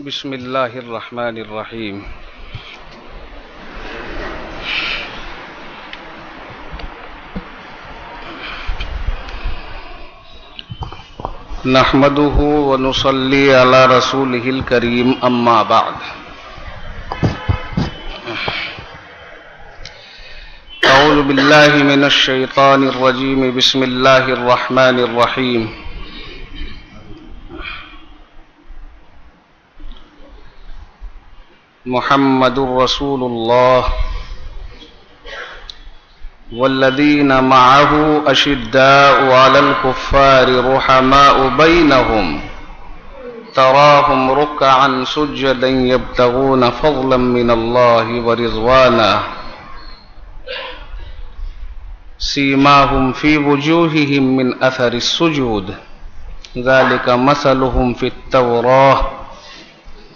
بسم اللہ الرحمن الرحیم نحمده ونصلي على رسوله الكريم اما بعد اعوذ باللہ من الشیطان الرجیم بسم اللہ الرحمن الرحیم محمد رسول اللہ والذین معه اشداء علی الکفار رحماء بینہم تراہم رکعا سجدا یبتغون فضلا من اللہ ورضوانا سیماہم فی وجوہہم من اثر السجود ذلک مثلہم فی التوراۃ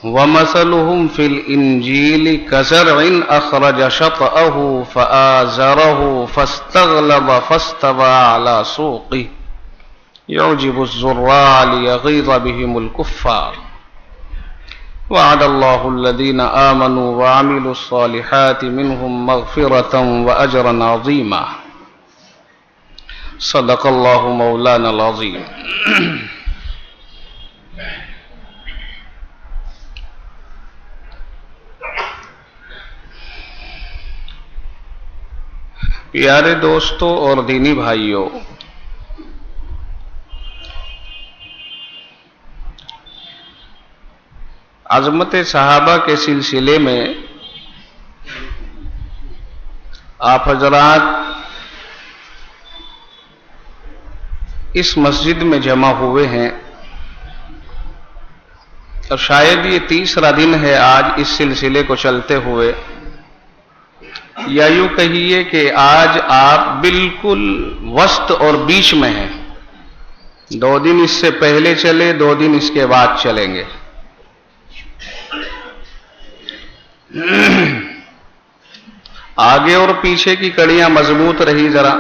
ومثلهم في الإنجيل كزرع أخرج شطأه فآزره فاستغلظ فاستوى على سوقه يعجب الزراع ليغيظ بهم الكفار وعد الله الذين آمنوا وعملوا الصالحات منهم مغفرة وأجرا عظيما صدق الله مولانا العظيم پیارے دوستوں اور دینی بھائیوں، عظمت صحابہ کے سلسلے میں آپ حضرات اس مسجد میں جمع ہوئے ہیں اور شاید یہ تیسرا دن ہے آج اس سلسلے کو چلتے ہوئے، یا یوں کہیے کہ آج آپ بالکل وسط اور بیچ میں ہیں۔ 2 دن اس سے پہلے چلے، 2 دن اس کے بعد چلیں گے۔ آگے اور پیچھے کی کڑیاں مضبوط رہی ذرا،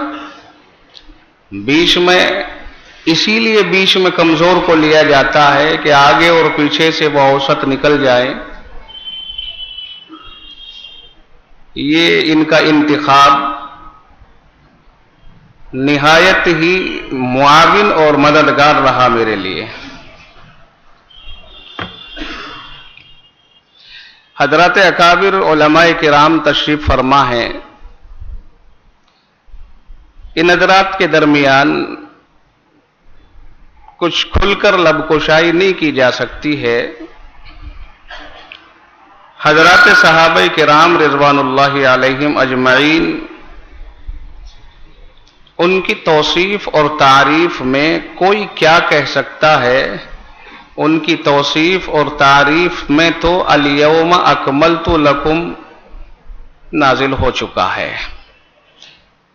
بیچ میں اسی لیے بیچ میں کمزور کو لیا جاتا ہے کہ آگے اور پیچھے سے وہ اوسط نکل جائے۔ یہ ان کا انتخاب نہایت ہی معاون اور مددگار رہا میرے لیے۔ حضرات اکابر علماء کرام تشریف فرما ہیں، ان حضرات کے درمیان کچھ کھل کر لب کشائی نہیں کی جا سکتی ہے۔ حضرات صحابہ کرام رضوان اللہ علیہم اجمعین، ان کی توصیف اور تعریف میں کوئی کیا کہہ سکتا ہے؟ ان کی توصیف اور تعریف میں تو الیوم اکملت لکم نازل ہو چکا ہے،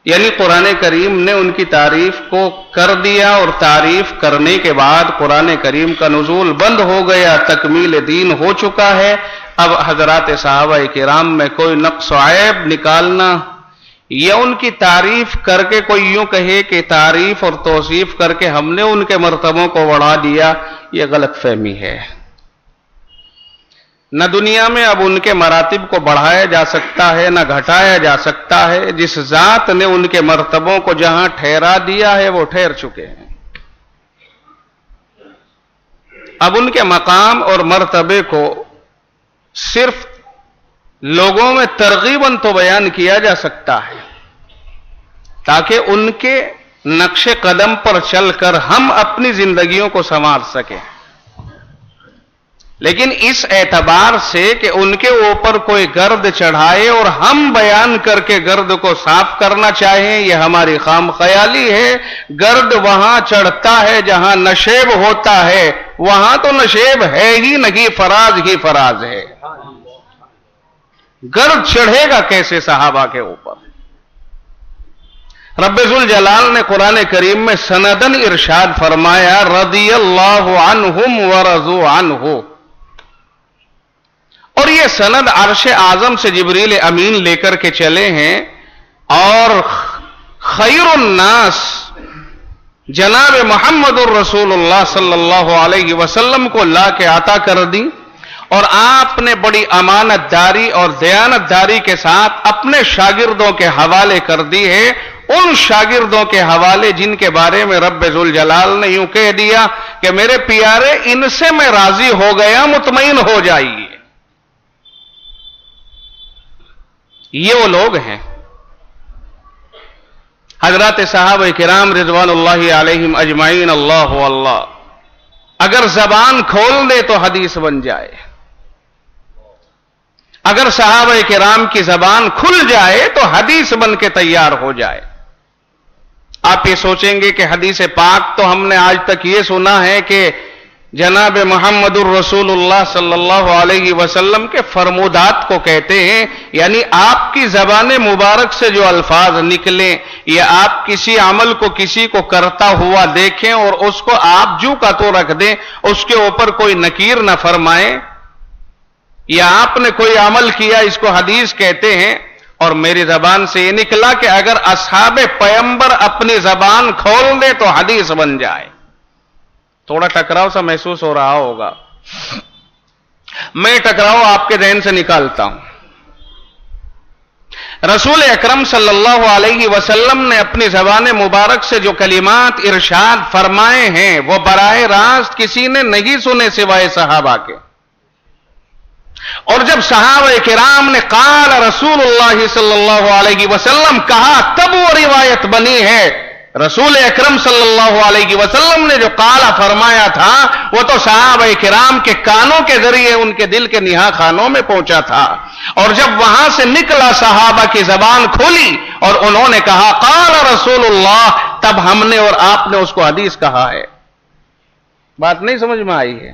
یعنی قرآن کریم نے ان کی تعریف کو کر دیا، اور تعریف کرنے کے بعد قرآن کریم کا نزول بند ہو گیا، تکمیل دین ہو چکا ہے۔ اب حضرات صحابہ کرام میں کوئی نقص و عیب نکالنا یا ان کی تعریف کر کے کوئی یوں کہے کہ تعریف اور توصیف کر کے ہم نے ان کے مرتبوں کو بڑھا دیا، یہ غلط فہمی ہے۔ نہ دنیا میں اب ان کے مراتب کو بڑھایا جا سکتا ہے نہ گھٹایا جا سکتا ہے۔ جس ذات نے ان کے مرتبوں کو جہاں ٹھہرا دیا ہے وہ ٹھہر چکے ہیں۔ اب ان کے مقام اور مرتبے کو صرف لوگوں میں ترغیباً تو بیان کیا جا سکتا ہے تاکہ ان کے نقش قدم پر چل کر ہم اپنی زندگیوں کو سنوار سکیں، لیکن اس اعتبار سے کہ ان کے اوپر کوئی گرد چڑھائے اور ہم بیان کر کے گرد کو صاف کرنا چاہیں، یہ ہماری خام خیالی ہے۔ گرد وہاں چڑھتا ہے جہاں نشیب ہوتا ہے، وہاں تو نشیب ہے ہی نہیں، فراز ہی فراز ہے۔ گرد چڑھے گا کیسے صحابہ کے اوپر؟ رب ذوالجلال نے قرآن کریم میں سندن ارشاد فرمایا، رضی اللہ عنہم ورضوا عنہ، اور یہ سند عرش اعظم سے جبریل امین لے کر کے چلے ہیں، اور خیر الناس جناب محمد الرسول اللہ صلی اللہ علیہ وسلم کو لا کے عطا کر دی، اور آپ نے بڑی امانت داری اور دیانت داری کے ساتھ اپنے شاگردوں کے حوالے کر دی ہے، ان شاگردوں کے حوالے جن کے بارے میں رب ذوالجلال نے یوں کہہ دیا کہ میرے پیارے ان سے میں راضی ہو گیا، مطمئن ہو جائیے۔ یہ وہ لوگ ہیں حضرات صحابہ کرام رضوان اللہ علیہم اجمعین۔ اللہ اللہ، اگر زبان کھول دے تو حدیث بن جائے، اگر صحابہ کرام کی زبان کھل جائے تو حدیث بن کے تیار ہو جائے۔ آپ یہ سوچیں گے کہ حدیث پاک تو ہم نے آج تک یہ سنا ہے کہ جناب محمد الرسول اللہ صلی اللہ علیہ وسلم کے فرمودات کو کہتے ہیں، یعنی آپ کی زبان مبارک سے جو الفاظ نکلیں، یا آپ کسی عمل کو کسی کو کرتا ہوا دیکھیں اور اس کو آپ جو کا تو رکھ دیں، اس کے اوپر کوئی نکیر نہ فرمائیں، یا آپ نے کوئی عمل کیا، اس کو حدیث کہتے ہیں۔ اور میری زبان سے یہ نکلا کہ اگر اصحاب پیغمبر اپنی زبان کھول دے تو حدیث بن جائے۔ تھوڑا ٹکراؤ سا محسوس ہو رہا ہوگا، میں ٹکراؤ آپ کے ذہن سے نکالتا ہوں۔ رسول اکرم صلی اللہ علیہ وسلم نے اپنی زبان مبارک سے جو کلمات ارشاد فرمائے ہیں وہ براہ راست کسی نے نہیں سنے سوائے صحابہ کے۔ اور جب صحابہ کرام نے قال رسول اللہ صلی اللہ علیہ وسلم کہا تب وہ روایت بنی ہے۔ رسول اکرم صلی اللہ علیہ وسلم نے جو قال فرمایا تھا وہ تو صحابہ کرام کے کانوں کے ذریعے ان کے دل کے نہا خانوں میں پہنچا تھا، اور جب وہاں سے نکلا صحابہ کی زبان کھلی اور انہوں نے کہا قال رسول اللہ، تب ہم نے اور آپ نے اس کو حدیث کہا ہے۔ بات نہیں سمجھ میں آئی ہے؟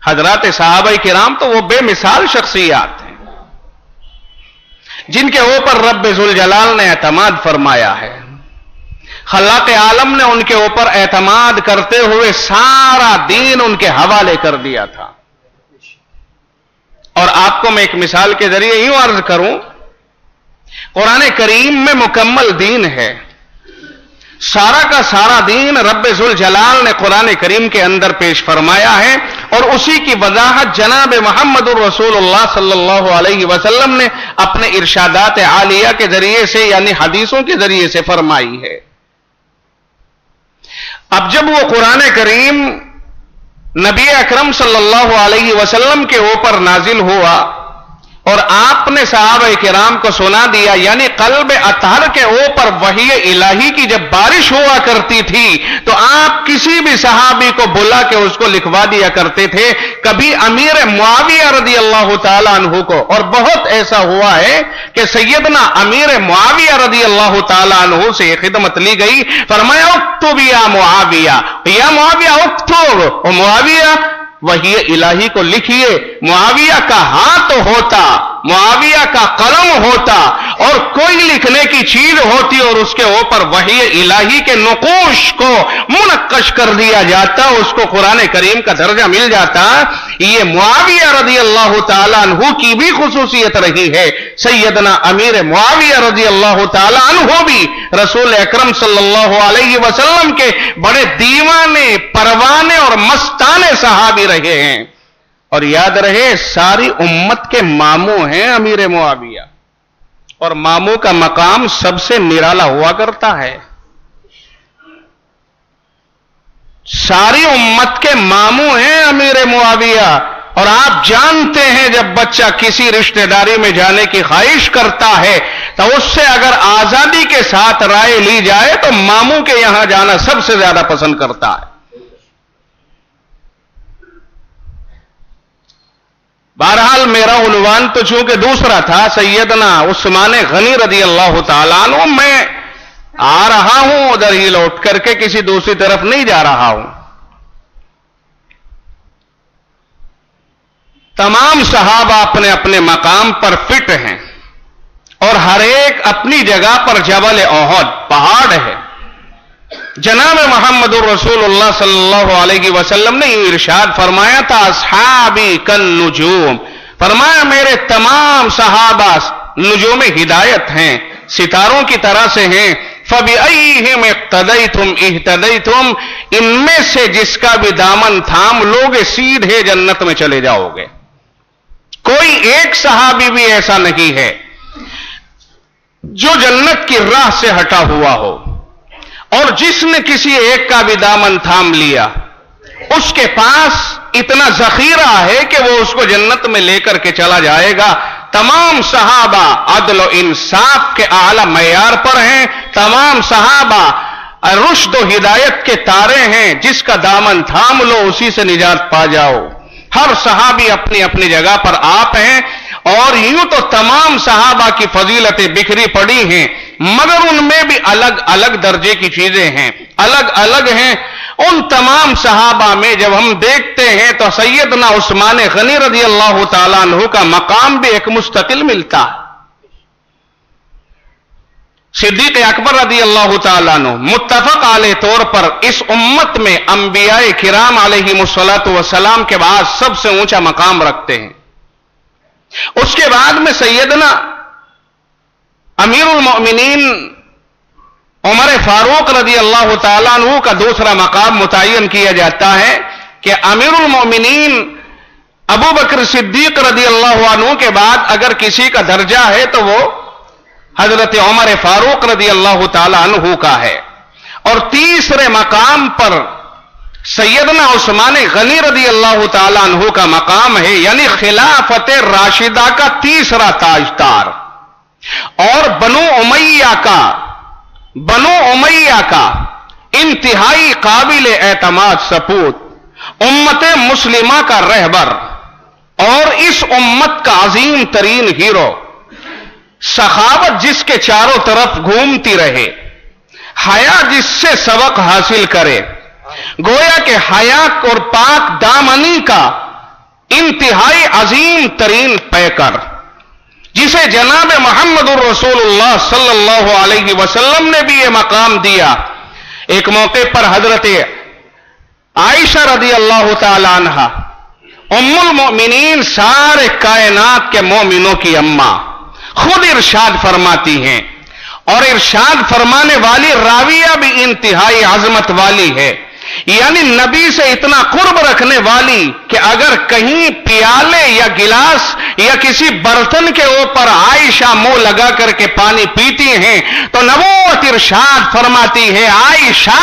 حضرات صحابہ کرام تو وہ بے مثال شخصیات ہیں جن کے اوپر رب ذوالجلال نے اعتماد فرمایا ہے۔ خلاق عالم نے ان کے اوپر اعتماد کرتے ہوئے سارا دین ان کے حوالے کر دیا تھا۔ اور آپ کو میں ایک مثال کے ذریعے یوں عرض کروں، قرآن کریم میں مکمل دین ہے، سارا کا سارا دین رب ذوالجلال نے قرآن کریم کے اندر پیش فرمایا ہے، اور اسی کی وضاحت جناب محمد الرسول اللہ صلی اللہ علیہ وسلم نے اپنے ارشادات عالیہ کے ذریعے سے یعنی حدیثوں کے ذریعے سے فرمائی ہے۔ اب جب وہ قرآن کریم نبی اکرم صلی اللہ علیہ وسلم کے اوپر نازل ہوا اور آپ نے صحابہ کرام کو سنا دیا، یعنی قلب اطہر کے اوپر وحی الہی کی جب بارش ہوا کرتی تھی تو آپ کسی بھی صحابی کو بلا کے اس کو لکھوا دیا کرتے تھے، کبھی امیر معاویہ رضی اللہ تعالیٰ عنہ کو، اور بہت ایسا ہوا ہے کہ سیدنا امیر معاویہ رضی اللہ تعالیٰ عنہ سے خدمت لی گئی، فرمایا اکتب یا معاویہ، یا معاویہ اکتب، اور معاویہ وحی الہی کو لکھیے۔ معاویہ کا ہاتھ ہوتا، معاویہ کا قلم ہوتا، اور کوئی لکھنے کی چیز ہوتی اور اس کے اوپر وحی الہی کے نقوش کو منقش کر دیا جاتا، اس کو قرآن کریم کا درجہ مل جاتا۔ یہ معاویہ رضی اللہ تعالیٰ عنہ کی بھی خصوصیت رہی ہے۔ سیدنا امیر معاویہ رضی اللہ تعالیٰ عنہ بھی رسول اکرم صلی اللہ علیہ وسلم کے بڑے دیوانے، پروانے اور مستانے صحابی رہے ہیں، اور یاد رہے ساری امت کے ماموں ہیں امیر معاویہ، اور ماموں کا مقام سب سے نرالا ہوا کرتا ہے۔ ساری امت کے ماموں ہیں امیر معاویہ، اور آپ جانتے ہیں جب بچہ کسی رشتہ داری میں جانے کی خواہش کرتا ہے تو اس سے اگر آزادی کے ساتھ رائے لی جائے تو ماموں کے یہاں جانا سب سے زیادہ پسند کرتا ہے۔ بہرحال میرا عنوان تو چونکہ دوسرا تھا، سیدنا عثمان غنی رضی اللہ تعالیٰ عنہ، میں آ رہا ہوں ادھر ہی لوٹ کر کے، کسی دوسری طرف نہیں جا رہا ہوں۔ تمام صحابہ اپنے اپنے مقام پر فٹ ہیں، اور ہر ایک اپنی جگہ پر جبل احد پہاڑ ہے۔ جناب محمد الرسول اللہ صلی اللہ علیہ وسلم نے یہ ارشاد فرمایا تھا اصحابی کالنجوم، فرمایا میرے تمام صحابہ نجوم ہدایت ہیں، ستاروں کی طرح سے ہیں، فَبِأَيِّهِمْ اقْتَدَيْتُمْ اِهْتَدَيْتُمْ، ان میں سے جس کا بھی دامن تھام لوگے سیدھے جنت میں چلے جاؤ گے۔ کوئی ایک صحابی بھی ایسا نہیں ہے جو جنت کی راہ سے ہٹا ہوا ہو، اور جس نے کسی ایک کا بھی دامن تھام لیا اس کے پاس اتنا ذخیرہ ہے کہ وہ اس کو جنت میں لے کر کے چلا جائے گا۔ تمام صحابہ عدل و انصاف کے اعلی معیار پر ہیں، تمام صحابہ رشد و ہدایت کے تارے ہیں، جس کا دامن تھام لو اسی سے نجات پا جاؤ۔ ہر صحابی اپنی اپنی جگہ پر آپ ہیں، اور یوں تو تمام صحابہ کی فضیلتیں بکھری پڑی ہیں، مگر ان میں بھی الگ الگ درجے کی چیزیں ہیں، الگ الگ ہیں۔ ان تمام صحابہ میں جب ہم دیکھتے ہیں تو سیدنا عثمان غنی رضی اللہ تعالیٰ عنہ کا مقام بھی ایک مستقل ملتا ہے۔ صدیق اکبر رضی اللہ تعالیٰ عنہ متفق علیہ طور پر اس امت میں انبیاء کرام علیہم الصلاۃ والسلام کے بعد سب سے اونچا مقام رکھتے ہیں۔ اس کے بعد میں سیدنا امیر المؤمنین عمر فاروق رضی اللہ تعالیٰ عنہ کا دوسرا مقام متعین کیا جاتا ہے کہ امیر المؤمنین ابو بکر صدیق رضی اللہ عنہ کے بعد اگر کسی کا درجہ ہے تو وہ حضرت عمر فاروق رضی اللہ تعالیٰ عنہ کا ہے۔ اور تیسرے مقام پر سیدنا عثمان غنی رضی اللہ تعالیٰ عنہ کا مقام ہے، یعنی خلافت راشدہ کا تیسرا تاجدار، اور بنو امیہ کا انتہائی قابل اعتماد سپوت، امت مسلمہ کا رہبر، اور اس امت کا عظیم ترین ہیرو، سخاوت جس کے چاروں طرف گھومتی رہے، حیا جس سے سبق حاصل کرے، گویا کہ حیا اور پاک دامنی کا انتہائی عظیم ترین پیکر، جسے جناب محمد الرسول اللہ صلی اللہ علیہ وسلم نے بھی یہ مقام دیا۔ ایک موقع پر حضرت عائشہ رضی اللہ تعالی عنہ ام المؤمنین، سارے کائنات کے مومنوں کی اماں، خود ارشاد فرماتی ہیں، اور ارشاد فرمانے والی راویہ بھی انتہائی عظمت والی ہے، یعنی نبی سے اتنا قرب رکھنے والی کہ اگر کہیں پیالے یا گلاس یا کسی برتن کے اوپر عائشہ منہ لگا کر کے پانی پیتی ہیں تو نبوت ارشاد فرماتی ہے، عائشہ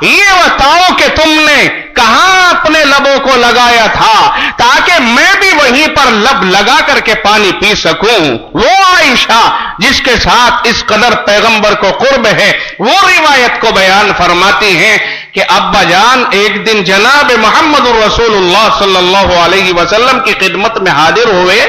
یہ بتاؤ کہ تم نے کہاں اپنے لبوں کو لگایا تھا تاکہ میں بھی وہیں پر لب لگا کر کے پانی پی سکوں۔ وہ عائشہ جس کے ساتھ اس قدر پیغمبر کو قرب ہے، وہ روایت کو بیان فرماتی ہیں کہ ابا جان ایک دن جناب محمد الرسول اللہ صلی اللہ علیہ وسلم کی خدمت میں حاضر ہوئے،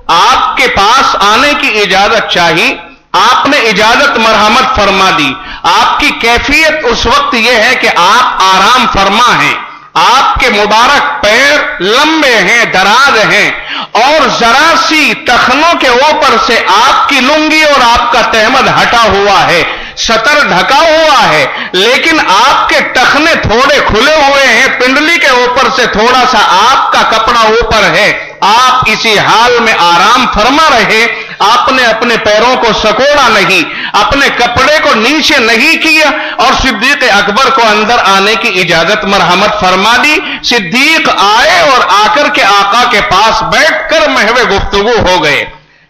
آپ کے پاس آنے کی اجازت چاہی، آپ نے اجازت مرحمت فرما دی۔ آپ کی کیفیت اس وقت یہ ہے کہ آپ آرام فرما ہیں، آپ کے مبارک پیر لمبے ہیں، دراز ہیں، اور ذرا سی ٹخنوں کے اوپر سے آپ کی لنگی اور آپ کا تہمد ہٹا ہوا ہے، سطر ڈھکا ہوا ہے، لیکن آپ کے ٹخنے تھوڑے کھلے ہوئے ہیں، پنڈلی کے اوپر سے تھوڑا سا آپ کا کپڑا اوپر ہے۔ آپ اسی حال میں آرام فرما رہے، آپ نے اپنے پیروں کو سکوڑا نہیں، اپنے کپڑے کو نیچے نہیں کیا، اور صدیق اکبر کو اندر آنے کی اجازت مرحمت فرما دی۔ صدیق آئے اور آ کر کے آقا کے پاس بیٹھ کر محو گفتگو ہو گئے۔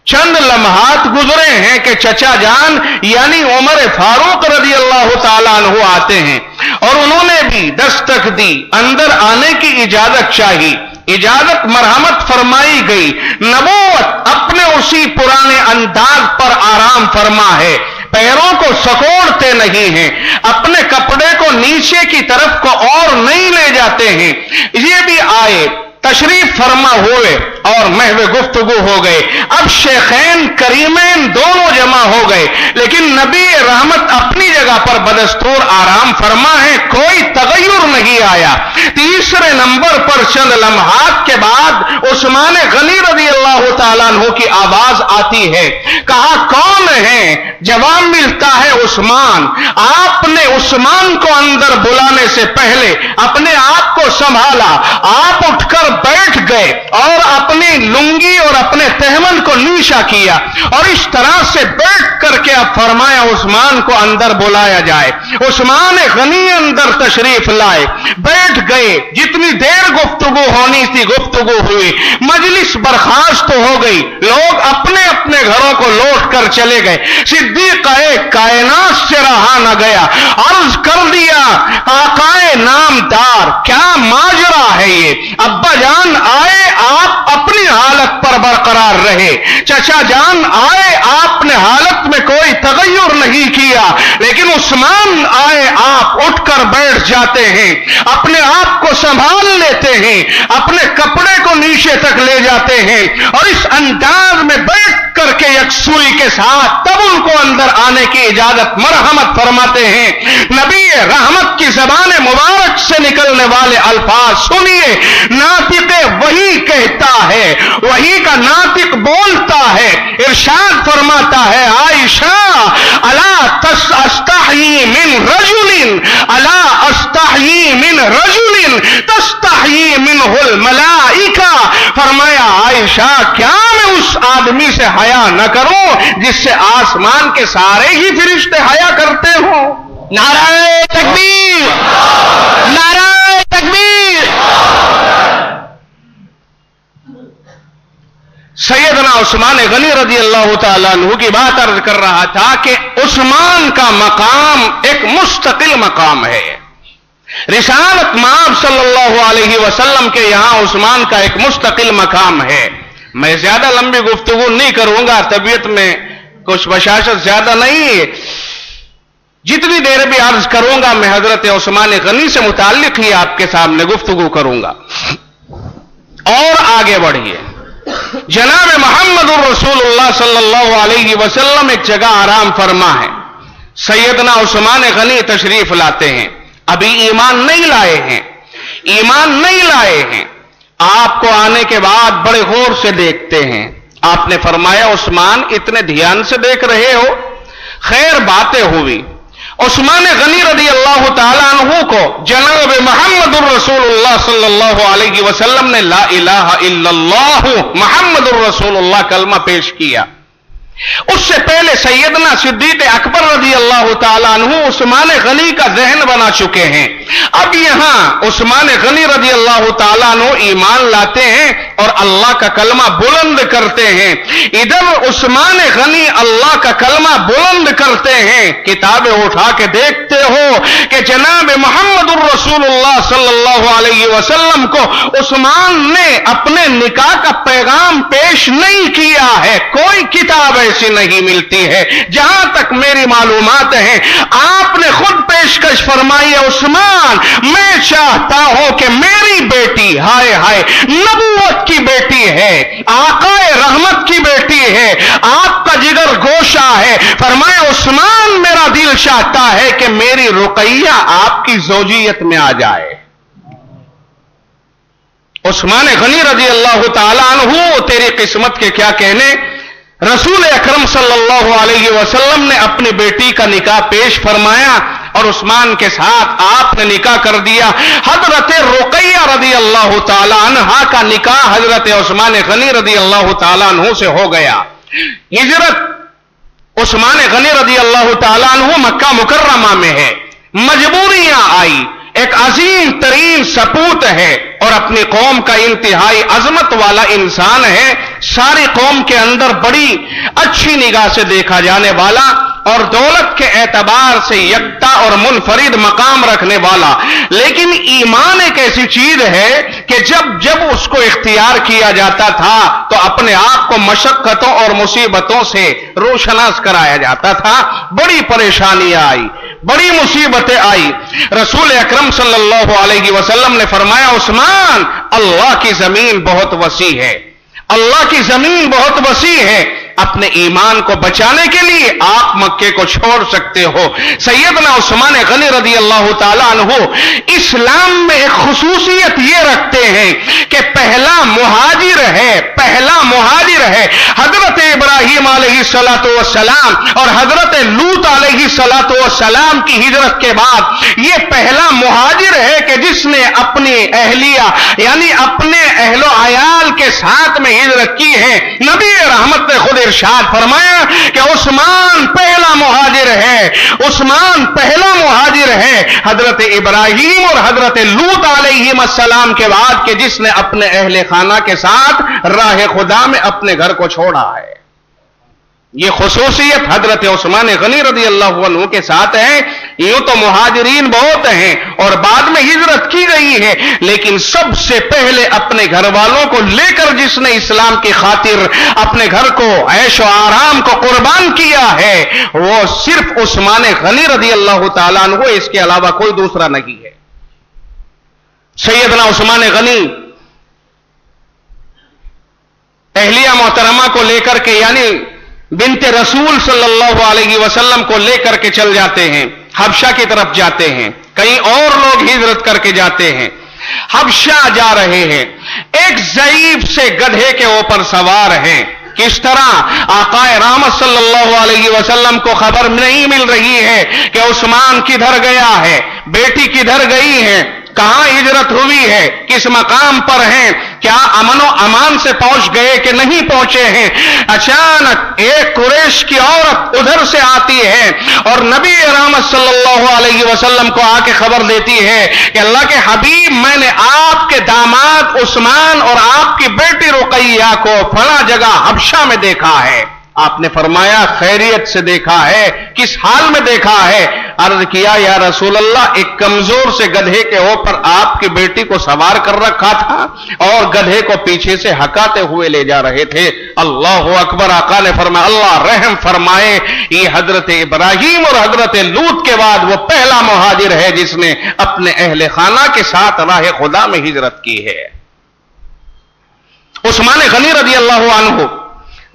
چند لمحات گزرے ہیں کہ چچا جان یعنی عمر فاروق رضی اللہ تعالیٰ عنہ آتے ہیں، اور انہوں نے بھی دستک دی، اندر آنے کی اجازت چاہی، اجازت مرحمت فرمائی گئی۔ نبوت اپنے اسی پرانے انداز پر آرام فرما ہے، پیروں کو سکوڑتے نہیں ہیں، اپنے کپڑے کو نیچے کی طرف کو اور نہیں لے جاتے ہیں۔ یہ بھی آئے، تشریف فرما ہوئے اور محو گفتگو ہو گئے۔ اب شیخین کریمین دونوں جمع ہو گئے، لیکن نبی رحمت اپنی جگہ پر بدستور آرام فرما ہے، کوئی تغیر نہیں آیا۔ تیسرے نمبر پر چند لمحات کے بعد عثمان غنی رضی اللہ تعالیٰ عنہ کی آواز آتی ہے، کہا کون ہے؟ جواب ملتا ہے عثمان۔ آپ نے عثمان کو اندر بلانے سے پہلے اپنے آپ کو سنبھالا، آپ اٹھ کر بیٹھ گئے اور اپنی لنگی اور اپنے تہمن کو نیشا کیا اور اس طرح سے بیٹھ کر کے اب فرمایا عثمان کو اندر بلایا جائے. عثمان غنی اندر تشریف لائے, بیٹھ گئے. جتنی دیر گفتگو ہونی تھی گفتگو ہوئی, مجلس برخاست ہو گئی, لوگ اپنے اپنے گھروں کو لوٹ کر چلے گئے. صدیق کائنات سے رہا نہ گیا, عرض کر دیا آقائے نامدار کیا ماجرا ہے یہ؟ ابا جان آئے آپ اپنی حالت پر برقرار رہے, چچا جان آئے آپ نے حالت میں کوئی تغیر نہیں کیا, لیکن عثمان آئے آپ اٹھ کر بیٹھ جاتے ہیں, اپنے آپ کو سنبھال لیتے ہیں, اپنے کپڑے کو نیچے تک لے جاتے ہیں اور اس انداز میں بیٹھ کر کے یکسوئی کے ساتھ تب ان کو اندر آنے کی اجازت مرحمت فرماتے ہیں. نبی رحمت کی زبان مبارک سے نکلنے والے الفاظ سنیے. ناطق وہی کہتا ہے, وہی کا ناطق بولتا ہے. ارشاد فرماتا ہے عائشہ الا استحیی من رجل, الا استحیی من رجل تستحیی منہ الملائکہ. فرمایا عائشہ کیا میں اس آدمی سے حیا نہ کروں جس سے آسمان کے سارے ہی فرشتے حیا کرتے ہوں؟ نعرہ تکبیر, نعرہ تکبیر. سیدنا عثمان غنی رضی اللہ تعالیٰ عنہ کی بات عرض کر رہا تھا کہ عثمان کا مقام ایک مستقل مقام ہے. رسالت مآب صلی اللہ علیہ وسلم کے یہاں عثمان کا ایک مستقل مقام ہے. میں زیادہ لمبی گفتگو نہیں کروں گا, طبیعت میں کچھ بشاشت زیادہ نہیں ہے. جتنی دیر بھی عرض کروں گا میں حضرت عثمان غنی سے متعلق ہی آپ کے سامنے گفتگو کروں گا. اور آگے بڑھیے. جناب محمد الرسول اللہ صلی اللہ علیہ وسلم ایک جگہ آرام فرما ہے. سیدنا عثمان غنی تشریف لاتے ہیں, ابھی ایمان نہیں لائے ہیں, ایمان نہیں لائے ہیں. آپ کو آنے کے بعد بڑے غور سے دیکھتے ہیں. آپ نے فرمایا عثمان اتنے دھیان سے دیکھ رہے ہو؟ خیر باتیں ہوئی. عثمان غنی رضی اللہ تعالیٰ عنہ کو جناب محمد الرسول اللہ صلی اللہ علیہ وسلم نے لا الہ الا اللہ محمد الرسول اللہ کلمہ پیش کیا. اس سے پہلے سیدنا صدیق اکبر رضی اللہ تعالیٰ عنہ عثمان غنی کا ذہن بنا چکے ہیں. اب یہاں عثمان غنی رضی اللہ تعالیٰ عنہ ایمان لاتے ہیں اور اللہ کا کلمہ بلند کرتے ہیں. ادھر عثمان غنی اللہ کا کلمہ بلند کرتے ہیں. کتابیں اٹھا کے دیکھتے ہو کہ جناب محمد الرسول اللہ صلی اللہ علیہ وسلم کو عثمان نے اپنے نکاح کا پیغام پیش نہیں کیا ہے. کوئی کتاب ایسی نہیں ملتی ہے. جہاں تک میری معلومات ہیں آپ نے خود پیشکش فرمائی ہے عثمان میں چاہتا ہوں کہ میری بیٹی ہائے ہائے نبوت کی بیٹی ہے, آقائے رحمت کی بیٹی ہے, آپ کا جگر گوشہ ہے. فرمایا عثمان میرا دل چاہتا ہے کہ میری رقیہ آپ کی زوجیت میں آ جائے. عثمان غنی رضی اللہ تعالیٰ عنہ تیری قسمت کے کیا کہنے. رسول اکرم صلی اللہ علیہ وسلم نے اپنی بیٹی کا نکاح پیش فرمایا اور عثمان کے ساتھ آپ نے نکاح کر دیا. حضرت رقیہ رضی اللہ تعالیٰ عنہا کا نکاح حضرت عثمان غنی رضی اللہ تعالیٰ عنہ سے ہو گیا. ہجرت عثمان غنی رضی اللہ تعالیٰ عنہ مکہ مکرمہ میں ہے. مجبوریاں آئی. ایک عظیم ترین سپوت ہے اور اپنی قوم کا انتہائی عظمت والا انسان ہے. ساری قوم کے اندر بڑی اچھی نگاہ سے دیکھا جانے والا اور دولت کے اعتبار سے یکتا اور منفرد مقام رکھنے والا. لیکن ایمان ایک ایسی چیز ہے کہ جب اس کو اختیار کیا جاتا تھا تو اپنے آپ کو مشقتوں اور مصیبتوں سے روشناس کرایا جاتا تھا. بڑی پریشانیاں آئی, بڑی مصیبتیں آئی. رسول اکرم صلی اللہ علیہ وسلم نے فرمایا عثمان اللہ کی زمین بہت وسیع ہے, اللہ کی زمین بہت وسیع ہے. اپنے ایمان کو بچانے کے لیے آپ مکے کو چھوڑ سکتے ہو. سیدنا عثمان غنی رضی اللہ تعالیٰ عنہ اسلام میں ایک خصوصیت یہ رکھتے ہیں کہ پہلا مہاجر ہے, پہلا مہاجر ہے۔ حضرت ابراہیم علیہ الصلوۃ والسلام اور حضرت لوط علیہ الصلوۃ والسلام کی ہجرت کے بعد یہ پہلا مہاجر ہے کہ جس نے اپنی اہلیہ یعنی اپنے اہل و عیال کے ساتھ میں ہجرت کی ہے۔ نبی رحمت نے خود ارشاد فرمایا کہ عثمان پہلا مہاجر ہے، عثمان پہلا مہاجر ہے حضرت ابراہیم اور حضرت لوط علیہ السلام کے بعد کہ جس نے اپنے اہل خانہ کے ساتھ راہ خدا میں اپنے گھر کو چھوڑا ہے۔ یہ خصوصیت حضرت عثمان غنی رضی اللہ عنہ کے ساتھ ہے۔ یوں تو مہاجرین بہت ہیں اور بعد میں ہجرت کی گئی ہے، لیکن سب سے پہلے اپنے گھر والوں کو لے کر جس نے اسلام کی خاطر اپنے گھر کو عیش و آرام کو قربان کیا ہے وہ صرف عثمان غنی رضی اللہ تعالیٰ عنہ، اس کے علاوہ کوئی دوسرا نہیں ہے۔ سیدنا عثمان غنی اہلیہ محترمہ کو لے کر کے یعنی بنت رسول صلی اللہ علیہ وسلم کو لے کر کے چل جاتے ہیں، حبشہ کی طرف جاتے ہیں۔ کئی اور لوگ ہجرت کر کے جاتے ہیں، حبشہ جا رہے ہیں، ایک ضعیف سے گدھے کے اوپر سوار ہیں۔ کس طرح آقا رحمت صلی اللہ علیہ وسلم کو خبر نہیں مل رہی ہے کہ عثمان کدھر گیا ہے، بیٹی کدھر گئی ہے، کہاں ہجرت ہوئی ہے، کس مقام پر ہیں، کیا امن و امان سے پہنچ گئے کہ نہیں پہنچے ہیں۔ اچانک ایک قریش کی عورت ادھر سے آتی ہے اور نبی رحمت صلی اللہ علیہ وسلم کو آ کے خبر دیتی ہے کہ اللہ کے حبیب، میں نے آپ کے داماد عثمان اور آپ کی بیٹی رقیہ کو فلاں جگہ حبشہ میں دیکھا ہے۔ آپ نے فرمایا خیریت سے دیکھا ہے، کس حال میں دیکھا ہے؟ عرض کیا یا رسول اللہ، ایک کمزور سے گدھے کے اوپر آپ کی بیٹی کو سوار کر رکھا تھا اور گدھے کو پیچھے سے ہکاتے ہوئے لے جا رہے تھے۔ اللہ اکبر۔ آقا نے فرمایا اللہ رحم فرمائے، یہ حضرت ابراہیم اور حضرت لوط کے بعد وہ پہلا مہاجر ہے جس نے اپنے اہل خانہ کے ساتھ راہ خدا میں ہجرت کی ہے۔ عثمان غنی رضی اللہ عنہ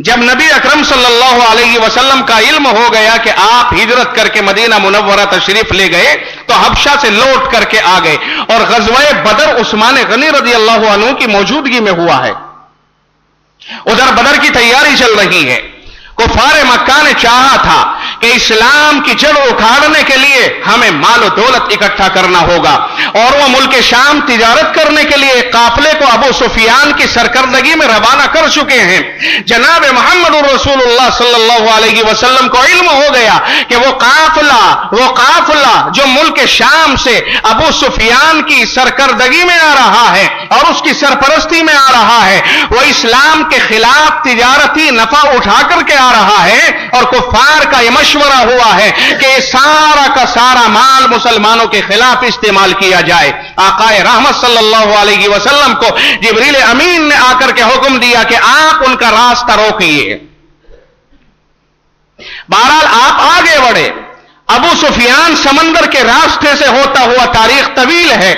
جب نبی اکرم صلی اللہ علیہ وسلم کا علم ہو گیا کہ آپ ہجرت کر کے مدینہ منورہ تشریف لے گئے تو حبشہ سے لوٹ کر کے آ گئے، اور غزوہ بدر عثمان غنی رضی اللہ عنہ کی موجودگی میں ہوا ہے۔ ادھر بدر کی تیاری چل رہی ہے۔ کفار مکہ نے چاہا تھا کہ اسلام کی جڑ اکھاڑنے کے لیے ہمیں مال و دولت اکٹھا کرنا ہوگا، اور وہ ملک شام تجارت کرنے کے لیے قافلے کو ابو سفیان کی سرکردگی میں روانہ کر چکے ہیں۔ جناب محمد رسول اللہ صلی اللہ علیہ وسلم کو علم ہو گیا کہ وہ قافلہ جو ملک شام سے ابو سفیان کی سرکردگی میں آ رہا ہے اور اس کی سرپرستی میں آ رہا ہے، وہ اسلام کے خلاف تجارتی نفع اٹھا کر کے آ رہا ہے، اور کفار کا یہ مشورہ ہوا ہے کہ سارا کا سارا مال مسلمانوں کے خلاف استعمال کیا جائے۔ آقا رحمت صلی اللہ علیہ وسلم کو جبریل امین نے آ کر کے حکم دیا کہ آپ ان کا راستہ روکیے۔ بہرحال آپ آگے بڑھے۔ ابو سفیان سمندر کے راستے سے ہوتا ہوا، تاریخ طویل ہے،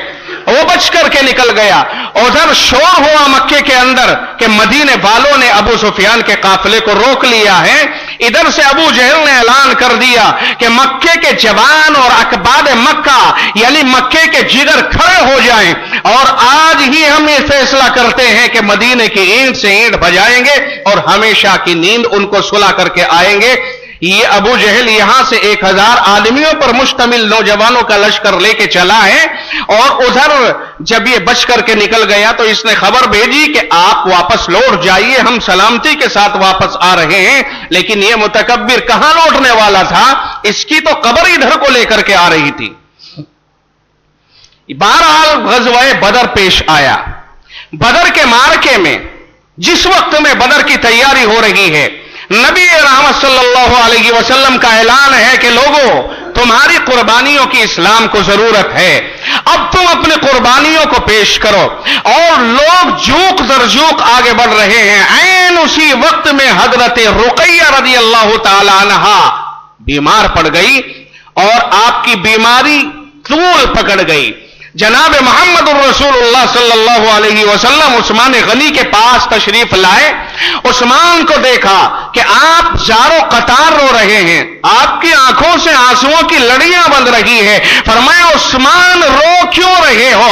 وہ بچ کر کے نکل گیا۔ ادھر شور ہوا مکے کے اندر کہ مدینے والوں نے ابو سفیان کے قافلے کو روک لیا ہے۔ ادھر سے ابو جہل نے اعلان کر دیا کہ مکے کے جوان اور اکباد مکہ یعنی مکے کے جگر کھڑے ہو جائیں، اور آج ہی ہم یہ فیصلہ کرتے ہیں کہ مدینے کی اینٹ سے اینٹ بجائیں گے اور ہمیشہ کی نیند ان کو سلا کر کے آئیں گے۔ یہ ابو جہل یہاں سے 1000 آدمیوں پر مشتمل نوجوانوں کا لشکر لے کے چلا ہے، اور ادھر جب یہ بچ کر کے نکل گیا تو اس نے خبر بھیجی کہ آپ واپس لوٹ جائیے، ہم سلامتی کے ساتھ واپس آ رہے ہیں۔ لیکن یہ متکبر کہاں لوٹنے والا تھا، اس کی تو قبر ادھر کو لے کر کے آ رہی تھی۔ بہرحال غزوہ بدر پیش آیا۔ بدر کے معرکے میں جس وقت میں بدر کی تیاری ہو رہی ہے، نبی رحمت صلی اللہ علیہ وسلم کا اعلان ہے کہ لوگوں، تمہاری قربانیوں کی اسلام کو ضرورت ہے، اب تم اپنی قربانیوں کو پیش کرو۔ اور لوگ جوق در جوق آگے بڑھ رہے ہیں۔ عین اسی وقت میں حضرت رقیہ رضی اللہ تعالی عنہا بیمار پڑ گئی اور آپ کی بیماری طول پکڑ گئی۔ جناب محمد رسول اللہ صلی اللہ علیہ وسلم عثمان غنی کے پاس تشریف لائے۔ عثمان کو دیکھا کہ آپ زارو قطار رو رہے ہیں، آپ کی آنکھوں سے آنسوؤں کی لڑیاں بن رہی ہیں۔ فرمایا عثمان رو کیوں رہے ہو؟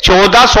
1400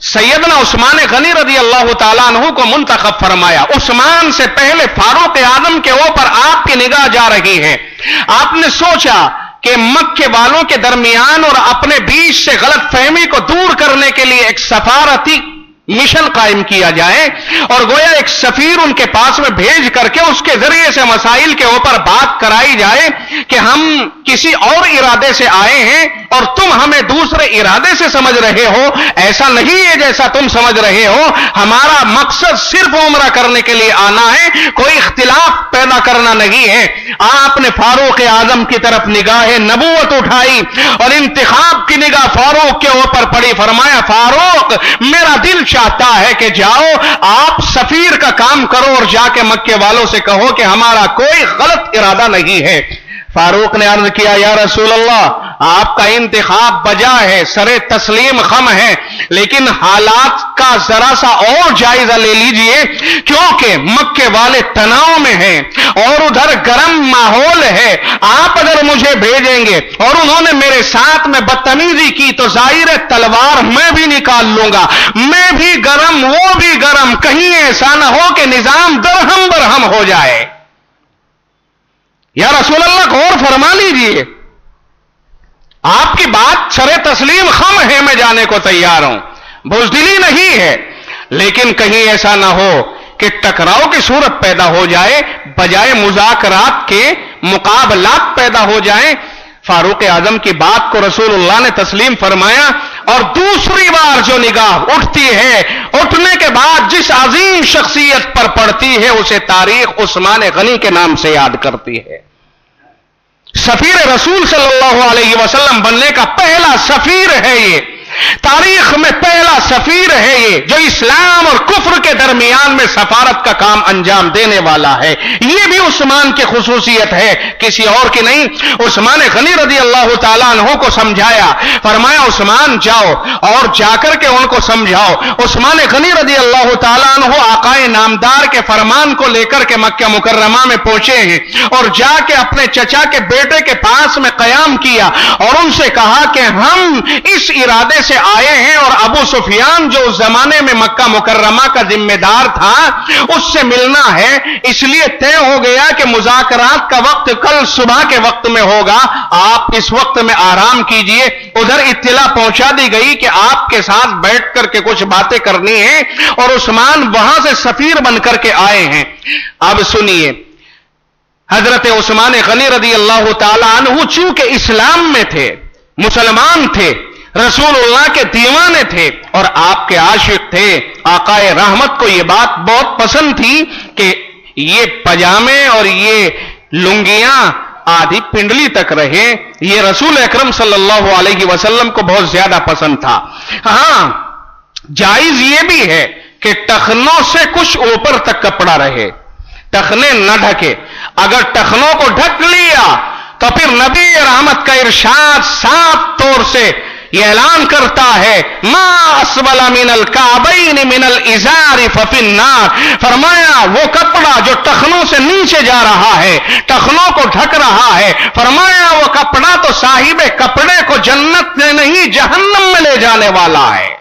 سیدنا عثمان غنی رضی اللہ تعالیٰ عنہ کو منتخب فرمایا. عثمان سے پہلے فاروق اعظم کے اوپر آپ کی نگاہ جا رہی ہے. آپ نے سوچا کہ مکے والوں کے درمیان اور اپنے بیچ سے غلط فہمی کو دور کرنے کے لیے ایک سفارتی مشن قائم کیا جائے اور گویا ایک سفیر ان کے پاس میں بھیج کر کے اس کے ذریعے سے مسائل کے اوپر بات کرائی جائے کہ ہم کسی اور ارادے سے آئے ہیں اور تم ہمیں دوسرے ارادے سے سمجھ رہے ہو. ایسا نہیں ہے جیسا تم سمجھ رہے ہو. ہمارا مقصد صرف عمرہ کرنے کے لیے آنا ہے, کوئی اختلاف پیدا کرنا نہیں ہے. آپ نے فاروق اعظم کی طرف نگاہ نبوت اٹھائی اور انتخاب کی نگاہ فاروق کے اوپر پڑی. فرمایا فاروق میرا دل چاہتا ہے کہ جاؤ آپ سفیر کا کام کرو اور جا کے مکے والوں سے کہو کہ ہمارا کوئی غلط ارادہ نہیں ہے. فاروق نے عرض کیا یا رسول اللہ آپ کا انتخاب بجا ہے, سر تسلیم خم ہے, لیکن حالات کا ذرا سا اور جائزہ لے لیجئے کیونکہ مکے والے تناؤ میں ہیں اور ادھر گرم ماحول ہے. آپ اگر مجھے بھیجیں گے اور انہوں نے میرے ساتھ میں بدتمیزی کی تو ظاہر تلوار میں بھی نکال لوں گا, میں بھی گرم وہ بھی گرم, کہیں ایسا نہ ہو کہ نظام درہم برہم ہو جائے. یا رسول اللہ غور فرما لیجئے, آپ کی بات سر تسلیم خم ہے, میں جانے کو تیار ہوں, بزدلی نہیں ہے, لیکن کہیں ایسا نہ ہو کہ ٹکراؤ کی صورت پیدا ہو جائے, بجائے مذاکرات کے مقابلات پیدا ہو جائیں. فاروق اعظم کی بات کو رسول اللہ نے تسلیم فرمایا اور دوسری بار جو نگاہ اٹھتی ہے, اٹھنے کے بعد جس عظیم شخصیت پر پڑتی ہے اسے تاریخ عثمان غنی کے نام سے یاد کرتی ہے. سفیر رسول صلی اللہ علیہ وسلم بننے کا پہلا سفیر ہے یہ, تاریخ میں پہلا سفیر ہے یہ جو اسلام اور کفر کے درمیان میں سفارت کا کام انجام دینے والا ہے. یہ بھی عثمان کی خصوصیت ہے, کسی اور کی نہیں. عثمان غنی رضی اللہ تعالیٰ عنہ کو سمجھایا, فرمایا عثمان جاؤ اور جا کر کے ان کو سمجھاؤ. عثمان غنی رضی اللہ تعالیٰ عنہ آقائے نامدار کے فرمان کو لے کر کے مکہ مکرمہ میں پہنچے ہیں اور جا کے اپنے چچا کے بیٹے کے پاس میں قیام کیا اور ان سے کہا کہ ہم اس ارادے سے آئے ہیں اور ابو سفیان جو اس زمانے میں مکہ مکرمہ کا ذمہ دار تھا اس سے ملنا ہے, اس لیے طے ہو گیا کہ مذاکرات کا وقت کل صبح کے وقت میں ہوگا, آپ اس وقت میں آرام کیجئے. ادھر اطلاع پہنچا دی گئی کہ آپ کے ساتھ بیٹھ کر کے کچھ باتیں کرنی ہیں اور عثمان وہاں سے سفیر بن کر کے آئے ہیں. اب سنیے, حضرت عثمان غنی رضی اللہ تعالی عنہ چونکہ اسلام میں تھے, مسلمان تھے, رسول اللہ کے دیوانے تھے اور آپ کے عاشق تھے. آقائے رحمت کو یہ بات بہت پسند تھی کہ یہ پجامے اور یہ لنگیاں آدھی پنڈلی تک رہے, یہ رسول اکرم صلی اللہ علیہ وسلم کو بہت زیادہ پسند تھا. ہاں جائز یہ بھی ہے کہ ٹخنوں سے کچھ اوپر تک کپڑا رہے, ٹخنے نہ ڈھکے. اگر ٹخنوں کو ڈھک لیا تو پھر نبی رحمت کا ارشاد صاف طور سے یہ اعلان کرتا ہے ما اسفل من الکعبین من الازار ففی النار. فرمایا وہ کپڑا جو ٹخنوں سے نیچے جا رہا ہے, ٹخنوں کو ڈھک رہا ہے, فرمایا وہ کپڑا تو صاحب کپڑے کو جنت میں نہیں جہنم میں لے جانے والا ہے.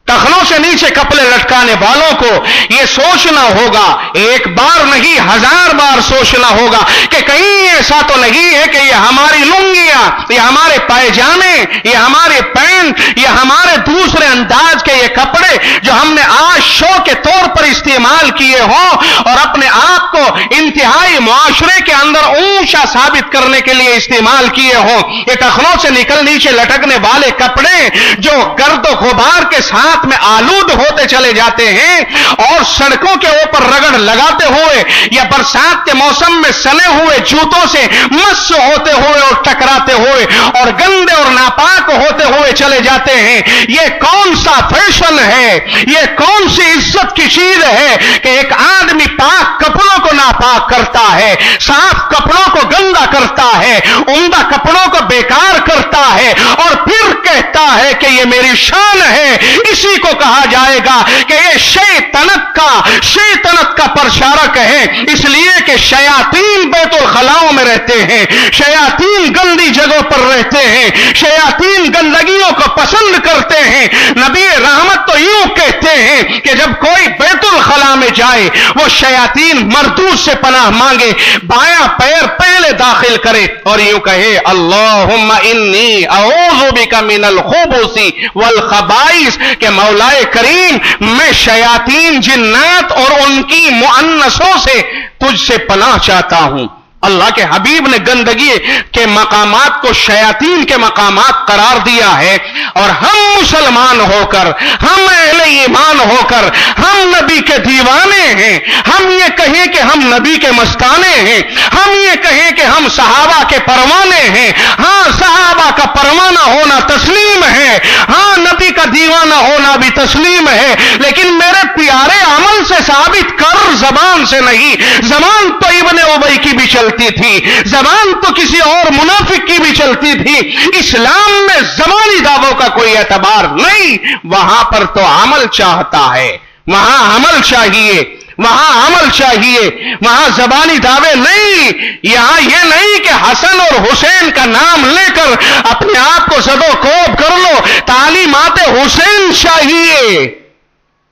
ٹخنوں سے نیچے کپڑے لٹکانے والوں کو یہ سوچنا ہوگا, ایک بار نہیں ہزار بار سوچنا ہوگا کہ کہیں ایسا تو نہیں ہے کہ یہ ہماری لنگیاں, یہ ہمارے پائجامے, یہ ہمارے پینٹ, یہ ہمارے دوسرے انداز کے یہ کپڑے جو ہم نے آج شو کے طور پر استعمال کیے ہوں اور اپنے آپ کو انتہائی معاشرے کے اندر اونچا ثابت کرنے کے لیے استعمال کیے ہوں, یہ ٹخنوں سے نکل نیچے لٹکنے والے کپڑے جو گرد و غبار کے ساتھ میں آلود ہوتے چلے جاتے ہیں اور سڑکوں کے اوپر رگڑ لگاتے ہوئے یا برسات کے موسم میں سنے ہوئے جوتوں سے مس ہوتے ہوئے اور ٹکراتے ہوئے اور گندے اور ناپاک ہوتے ہوئے چلے جاتے ہیں. یہ کون سا فیشن ہے, یہ کون سی عزت کی چیز ہے کہ ایک آدمی پاک کپڑوں کو ناپاک کرتا ہے, صاف کپڑوں کو گندا کرتا ہے, عمدہ کپڑوں کو بیکار کرتا ہے اور پھر کہتا ہے کہ یہ میری شان ہے. اسی کو کہا جائے گا کہ یہ شیطنت کا پرشارک ہے, اس لیے کہ شیاطین بیت الخلاؤں میں رہتے ہیں, شیاطین گندی جگہوں پر رہتے ہیں, شیاطین گندگیوں کو پسند کرتے ہیں. نبی رحمت حضرات تو یوں کہتے ہیں کہ جب کوئی بیت الخلا میں جائے وہ شیاطین مردود سے پناہ مانگے، بایاں پیر پہلے داخل کرے اور یوں کہے اللہم انی اعوذ بک من الخبث والخبائث، کہ مولا کریم میں شیاطین جنات اور ان کی مؤنثوں سے تجھ سے پناہ چاہتا ہوں۔ اللہ کے حبیب نے گندگی کے مقامات کو شیاطین کے مقامات قرار دیا ہے، اور ہم مسلمان ہو کر، ہم اہل ایمان ہو کر، ہم نبی کے دیوانے ہیں، ہم یہ کہیں کہ ہم نبی کے مستانے ہیں، ہم یہ کہیں کہ ہم صحابہ کے پروانے ہیں۔ ہاں صحابہ کا پروانہ ہونا تسلیم ہے، ہاں نبی کا دیوانہ ہونا بھی تسلیم ہے، لیکن میرے پیارے عمل سے ثابت کر، زبان سے نہیں۔ زبان تو ابن ابی کی بھی چلتی تھی، زبان تو کسی اور منافق کی بھی چلتی تھی۔ اسلام میں زبانی دعووں کا کوئی اعتبار نہیں، وہاں پر تو عمل چاہتا ہے، وہاں عمل چاہیے، وہاں عمل چاہیے، وہاں زبانی دعوے نہیں۔ یہاں یہ نہیں کہ حسن اور حسین کا نام لے کر اپنے آپ کو زد و کوب کر لو، تعلیمات حسین چاہیے،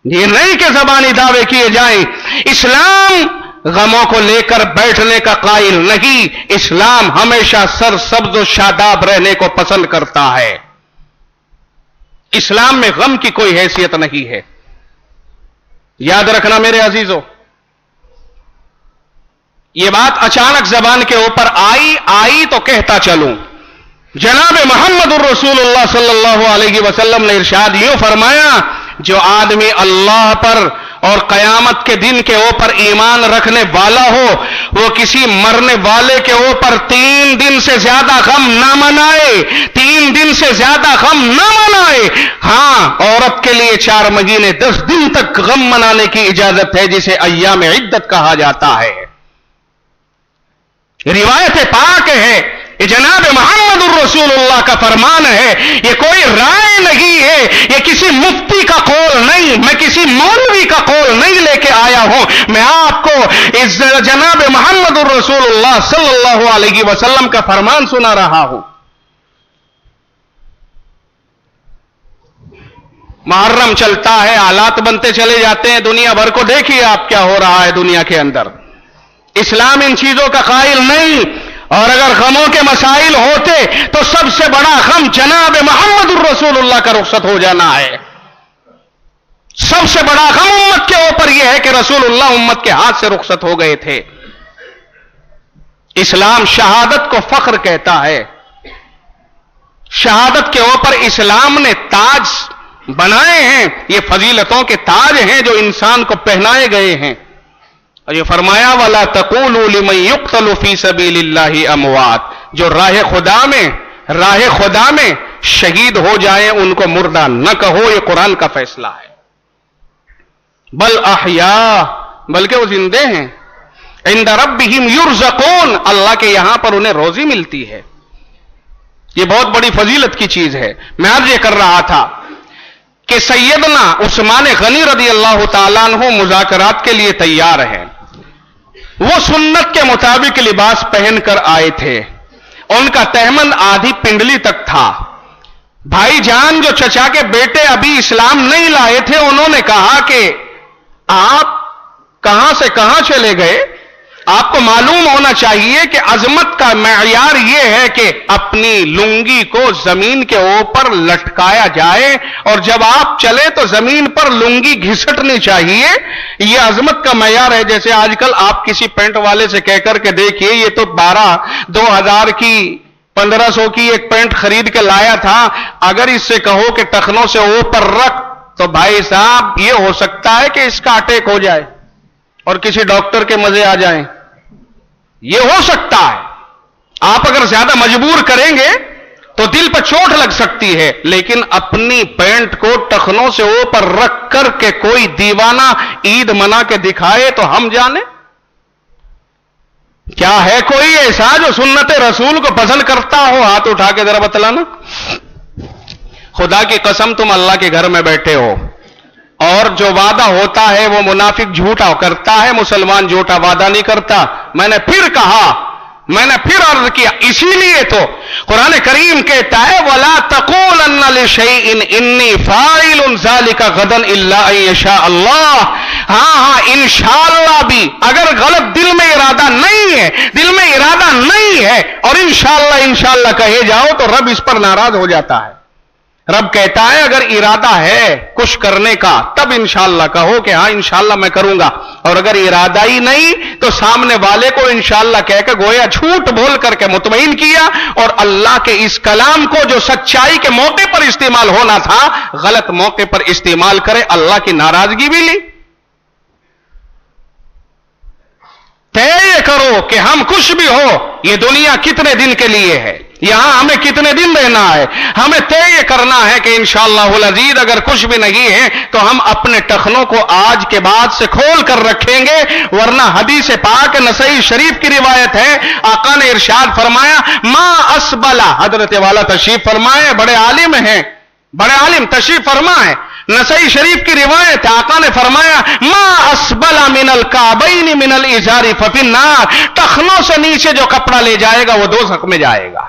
یہ نہیں کہ زبانی دعوے کیے جائیں۔ اسلام غموں کو لے کر بیٹھنے کا قائل نہیں، اسلام ہمیشہ سرسبز و شاداب رہنے کو پسند کرتا ہے۔ اسلام میں غم کی کوئی حیثیت نہیں ہے، یاد رکھنا میرے عزیزو۔ یہ بات اچانک زبان کے اوپر آئی تو کہتا چلوں۔ جناب محمد الرسول اللہ صلی اللہ علیہ وسلم نے ارشاد یوں فرمایا، جو آدمی اللہ پر اور قیامت کے دن کے اوپر ایمان رکھنے والا ہو، وہ کسی مرنے والے کے اوپر 3 دن سے زیادہ غم نہ منائے، 3 دن سے زیادہ غم نہ منائے۔ ہاں، عورت کے لیے 4 مہینے 10 دن تک غم منانے کی اجازت ہے، جسے ایام عدت کہا جاتا ہے۔ روایت پاک ہے، یہ جناب محمد الرسول اللہ کا فرمان ہے، یہ کوئی رائے نہیں ہے، یہ کسی مفتی کا قول نہیں، میں کسی مولوی کا قول نہیں لے کے آیا ہوں، میں آپ کو اس جناب محمد الرسول اللہ صلی اللہ علیہ وسلم کا فرمان سنا رہا ہوں۔ محرم چلتا ہے، حالات بنتے چلے جاتے ہیں، دنیا بھر کو دیکھیے آپ کیا ہو رہا ہے دنیا کے اندر۔ اسلام ان چیزوں کا قائل نہیں، اور اگر غموں کے مسائل ہوتے تو سب سے بڑا غم جناب محمد الرسول اللہ کا رخصت ہو جانا ہے۔ سب سے بڑا غم امت کے اوپر یہ ہے کہ رسول اللہ امت کے ہاتھ سے رخصت ہو گئے تھے۔ اسلام شہادت کو فخر کہتا ہے، شہادت کے اوپر اسلام نے تاج بنائے ہیں، یہ فضیلتوں کے تاج ہیں جو انسان کو پہنائے گئے ہیں۔ اور یہ فرمایا وَلَا تَقُولُوا لِمَن يُقْتَلُ فِي سَبِيلِ اللَّهِ أَمْوَاتٌ، جو راہ خدا میں شہید ہو جائیں ان کو مردہ نہ کہو، یہ قرآن کا فیصلہ ہے۔ بل احیاء، بلکہ وہ زندے ہیں، عند ربہم یرزقون، اللہ کے یہاں پر انہیں روزی ملتی ہے۔ یہ بہت بڑی فضیلت کی چیز ہے۔ میں عرض یہ کر رہا تھا کہ سیدنا عثمان غنی رضی اللہ تعالیٰ عنہ مذاکرات کے لیے تیار ہیں۔ وہ سنت کے مطابق لباس پہن کر آئے تھے، ان کا تہمند آدھی پنڈلی تک تھا۔ بھائی جان جو چچا کے بیٹے ابھی اسلام نہیں لائے تھے، انہوں نے کہا کہ آپ کہاں سے کہاں چلے گئے؟ آپ کو معلوم ہونا چاہیے کہ عظمت کا معیار یہ ہے کہ اپنی لنگی کو زمین کے اوپر لٹکایا جائے، اور جب آپ چلے تو زمین پر لنگی گھسٹنی چاہیے۔ یہ عظمت کا معیار ہے۔ جیسے آج کل آپ کسی پینٹ والے سے کہہ کر کے دیکھیے، یہ تو 2000 کی 1500 کی ایک پینٹ خرید کے لایا تھا، اگر اس سے کہو کہ ٹخنوں سے اوپر رکھ تو بھائی صاحب یہ ہو سکتا ہے کہ اس کا اٹیک ہو جائے اور کسی ڈاکٹر کے مزے آ جائیں، یہ ہو سکتا ہے۔ آپ اگر زیادہ مجبور کریں گے تو دل پر چوٹ لگ سکتی ہے، لیکن اپنی پینٹ کو ٹخنوں سے اوپر رکھ کر کے کوئی دیوانہ عید منا کے دکھائے تو ہم جانیں۔ کیا ہے کوئی ایسا جو سنت رسول کو پسند کرتا ہو؟ ہاتھ اٹھا کے ذرا بتلانا۔ خدا کی قسم تم اللہ کے گھر میں بیٹھے ہو، اور جو وعدہ ہوتا ہے وہ منافق جھوٹا کرتا ہے، مسلمان جھوٹا وعدہ نہیں کرتا۔ میں نے پھر کہا میں نے پھر عرض کیا اسی لیے تو قرآن کریم کہتا ہے وَلَا تَقُولَنَّ لِشَيْءٍ إِنِّي فَاعِلٌ ذَلِكَ غَدًا إِلَّا أَن يَشَاءَ اللَّهُ. ہاں انشاءاللہ بھی اگر غلط دل میں ارادہ نہیں ہے اور انشاءاللہ کہے جاؤ تو رب اس پر ناراض ہو جاتا ہے. رب کہتا ہے اگر ارادہ ہے کچھ کرنے کا تب انشاءاللہ کہو کہ ہاں انشاءاللہ میں کروں گا، اور اگر ارادہ ہی نہیں تو سامنے والے کو انشاءاللہ کہہ کے گویا جھوٹ بول کر کے مطمئن کیا، اور اللہ کے اس کلام کو جو سچائی کے موقع پر استعمال ہونا تھا غلط موقع پر استعمال کرے، اللہ کی ناراضگی بھی لی. طے کرو کہ ہم کچھ بھی ہو یہ دنیا کتنے دن کے لیے ہے، یہاں ہمیں کتنے دن رہنا ہے، ہمیں طے یہ کرنا ہے کہ انشاءاللہ العزیز اگر کچھ بھی نہیں ہے تو ہم اپنے ٹخنوں کو آج کے بعد سے کھول کر رکھیں گے، ورنہ حدیث پاک نسائی شریف کی روایت ہے آقا نے ارشاد فرمایا ما اسبلا، حضرت والا تشریف فرمائے، بڑے عالم ہیں، بڑے عالم تشریف فرمائے، نسائی شریف کی روایت ہے آقا نے فرمایا ما اسبل من الکعبین من الازار ففی النار، ٹخنوں سے نیچے جو کپڑا لے جائے گا وہ دوزخ میں جائے گا.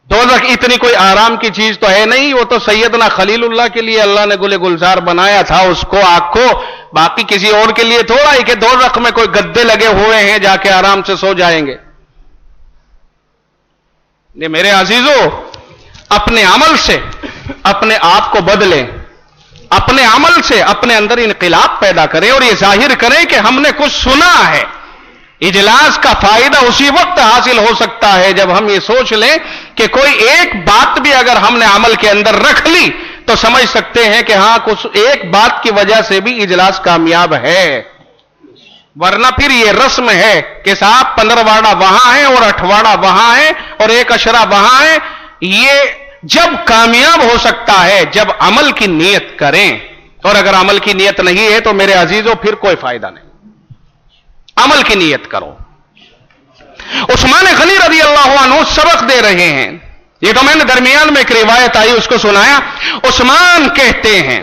دوزخ اتنی کوئی آرام کی چیز تو ہے نہیں، وہ تو سیدنا خلیل اللہ کے لیے اللہ نے گل گلزار بنایا تھا اس کو، آگ کو، باقی کسی اور کے لیے تھوڑا ہی کہ دوزخ میں کوئی گدے لگے ہوئے ہیں جا کے آرام سے سو جائیں گے. یہ میرے عزیزو اپنے عمل سے اپنے آپ کو بدلیں، اپنے عمل سے اپنے اندر انقلاب پیدا کریں اور یہ ظاہر کریں کہ ہم نے کچھ سنا ہے. اجلاس کا فائدہ اسی وقت حاصل ہو سکتا ہے جب ہم یہ سوچ لیں کہ کوئی ایک بات بھی اگر ہم نے عمل کے اندر رکھ لی تو سمجھ سکتے ہیں کہ ہاں کچھ ایک بات کی وجہ سے بھی اجلاس کامیاب ہے، ورنہ پھر یہ رسم ہے کہ صاحب 15 واڑہ وہاں ہے اور 8 واڑہ وہاں ہے اور 1 اشرہ وہاں ہے. یہ جب کامیاب ہو سکتا ہے جب عمل کی نیت کریں، اور اگر عمل کی نیت نہیں ہے تو میرے عزیزوں پھر کوئی فائدہ نہیں. عمل کی نیت کرو. عثمان غنی رضی اللہ عنہ سبق دے رہے ہیں، یہ تو میں نے درمیان میں ایک روایت آئی اس کو سنایا. عثمان کہتے ہیں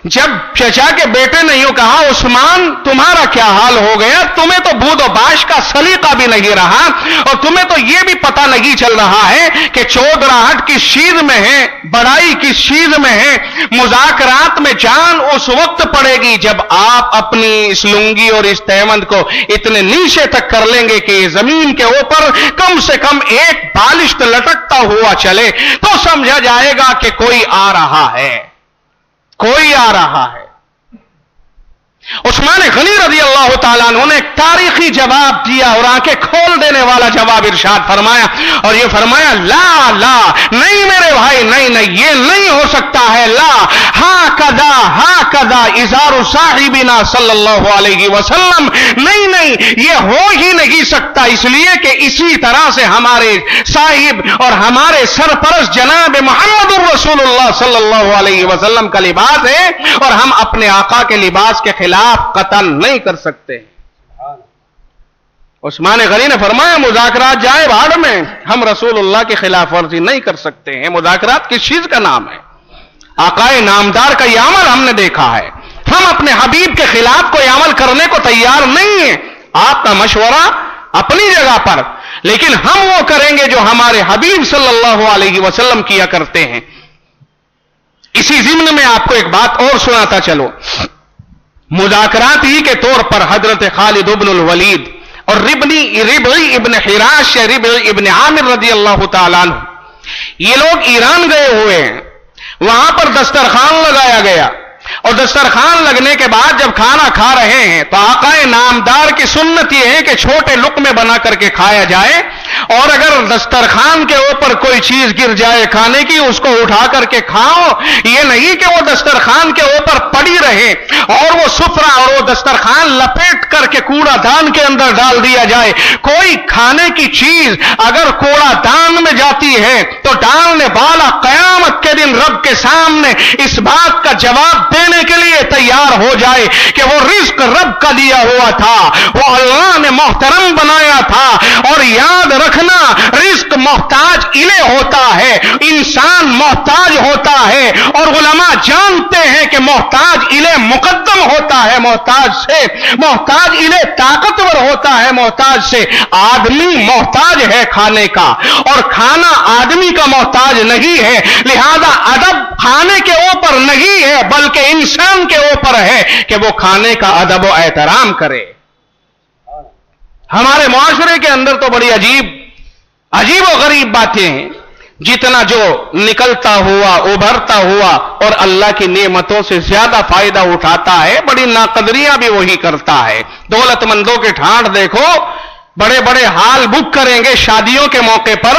جب چچا کے بیٹے نے یوں کہا عثمان تمہارا کیا حال ہو گیا، تمہیں تو بود و باش کا سلیقہ بھی نہیں رہا اور تمہیں تو یہ بھی پتہ نہیں چل رہا ہے کہ چودراہٹ کس چیز میں ہے، بڑائی کس چیز میں ہے. مذاکرات میں جان اس وقت پڑے گی جب آپ اپنی اس لنگی اور اس تہمند کو اتنے نیچے تک کر لیں گے کہ زمین کے اوپر کم سے کم ایک بالشت لٹکتا ہوا چلے تو سمجھا جائے گا کہ کوئی آ رہا ہے، کوئی آ رہا ہے. عثمان غنی رضی اللہ تعالیٰ عنہ نے ایک تاریخی جواب دیا اور آنکھیں کھول دینے والا جواب ارشاد فرمایا، اور یہ فرمایا لا لا نہیں میرے بھائی، نہیں یہ نہیں ہو سکتا ہے. لا ہاں کذا ازار صاحبنا صلی اللہ علیہ وسلم، نہیں یہ ہو ہی نہیں سکتا، اس لیے کہ اسی طرح سے ہمارے صاحب اور ہمارے سرپرست جناب محمد الرسول اللہ صلی اللہ علیہ وسلم کا لباس ہے اور ہم اپنے آقا کے لباس کے خلاف قتل نہیں کر سکتے. عثمان غنی نے فرمایا مذاکرات جائے بھاڑ میں، ہم رسول اللہ کی خلاف ورزی نہیں کر سکتے ہیں. مذاکرات کس چیز کا نام ہے؟ آقائے نامدار کا یہ عمل ہم نے دیکھا ہے. ہم اپنے حبیب کے خلاف کوئی عمل کرنے کو تیار نہیں ہیں. آپ کا مشورہ اپنی جگہ پر، لیکن ہم وہ کریں گے جو ہمارے حبیب صلی اللہ علیہ وسلم کیا کرتے ہیں. اسی ضمن میں آپ کو ایک بات اور سناتا چلو. مذاکرات ہی کے طور پر حضرت خالد ابن الولید اور ربعی ابن حراش یا ربعی ابن عامر رضی اللہ تعالیٰ عنہ، یہ لوگ ایران گئے ہوئے ہیں. وہاں پر دسترخوان لگایا گیا اور دسترخوان لگنے کے بعد جب کھانا کھا رہے ہیں تو آقا نامدار کی سنت یہ ہے کہ چھوٹے لقمے بنا کر کے کھایا جائے، اور اگر دسترخوان کے اوپر کوئی چیز گر جائے کھانے کی اس کو اٹھا کر کے کھاؤ. یہ نہیں کہ وہ دسترخوان کے اوپر پڑی رہے اور وہ سفرہ اور وہ دسترخوان لپیٹ کر کے کوڑا دان کے اندر ڈال دیا جائے. کوئی کھانے کی چیز اگر کوڑا دان میں جاتی ہے تو ڈالنے والا قیامت کے دن رب کے سامنے اس بات کا جواب دینے کے لیے تیار تیار ہو جائے کہ وہ رزق رب کا دیا ہوا تھا، وہ اللہ نے محترم بنایا تھا. اور یاد رکھنا رزق محتاج الہ ہوتا ہے، انسان محتاج ہوتا ہے، اور علماء جانتے ہیں کہ محتاج الہ مقدم ہوتا ہے محتاج سے، محتاج الہ طاقتور ہوتا ہے محتاج سے. آدمی محتاج ہے کھانے کا، اور کھانا آدمی کا محتاج نہیں ہے. لہذا ادب کھانے کے اوپر نہیں ہے بلکہ انسان کے اوپر ہے کہ وہ کھانے کا ادب و احترام کرے. ہمارے معاشرے کے اندر تو بڑی عجیب و غریب باتیں ہیں. جتنا جو نکلتا ہوا ابھرتا ہوا اور اللہ کی نعمتوں سے زیادہ فائدہ اٹھاتا ہے، بڑی ناقدریاں بھی وہی کرتا ہے. دولت مندوں کے ٹھانٹ دیکھو، بڑے بڑے ہال بک کریں گے شادیوں کے موقع پر،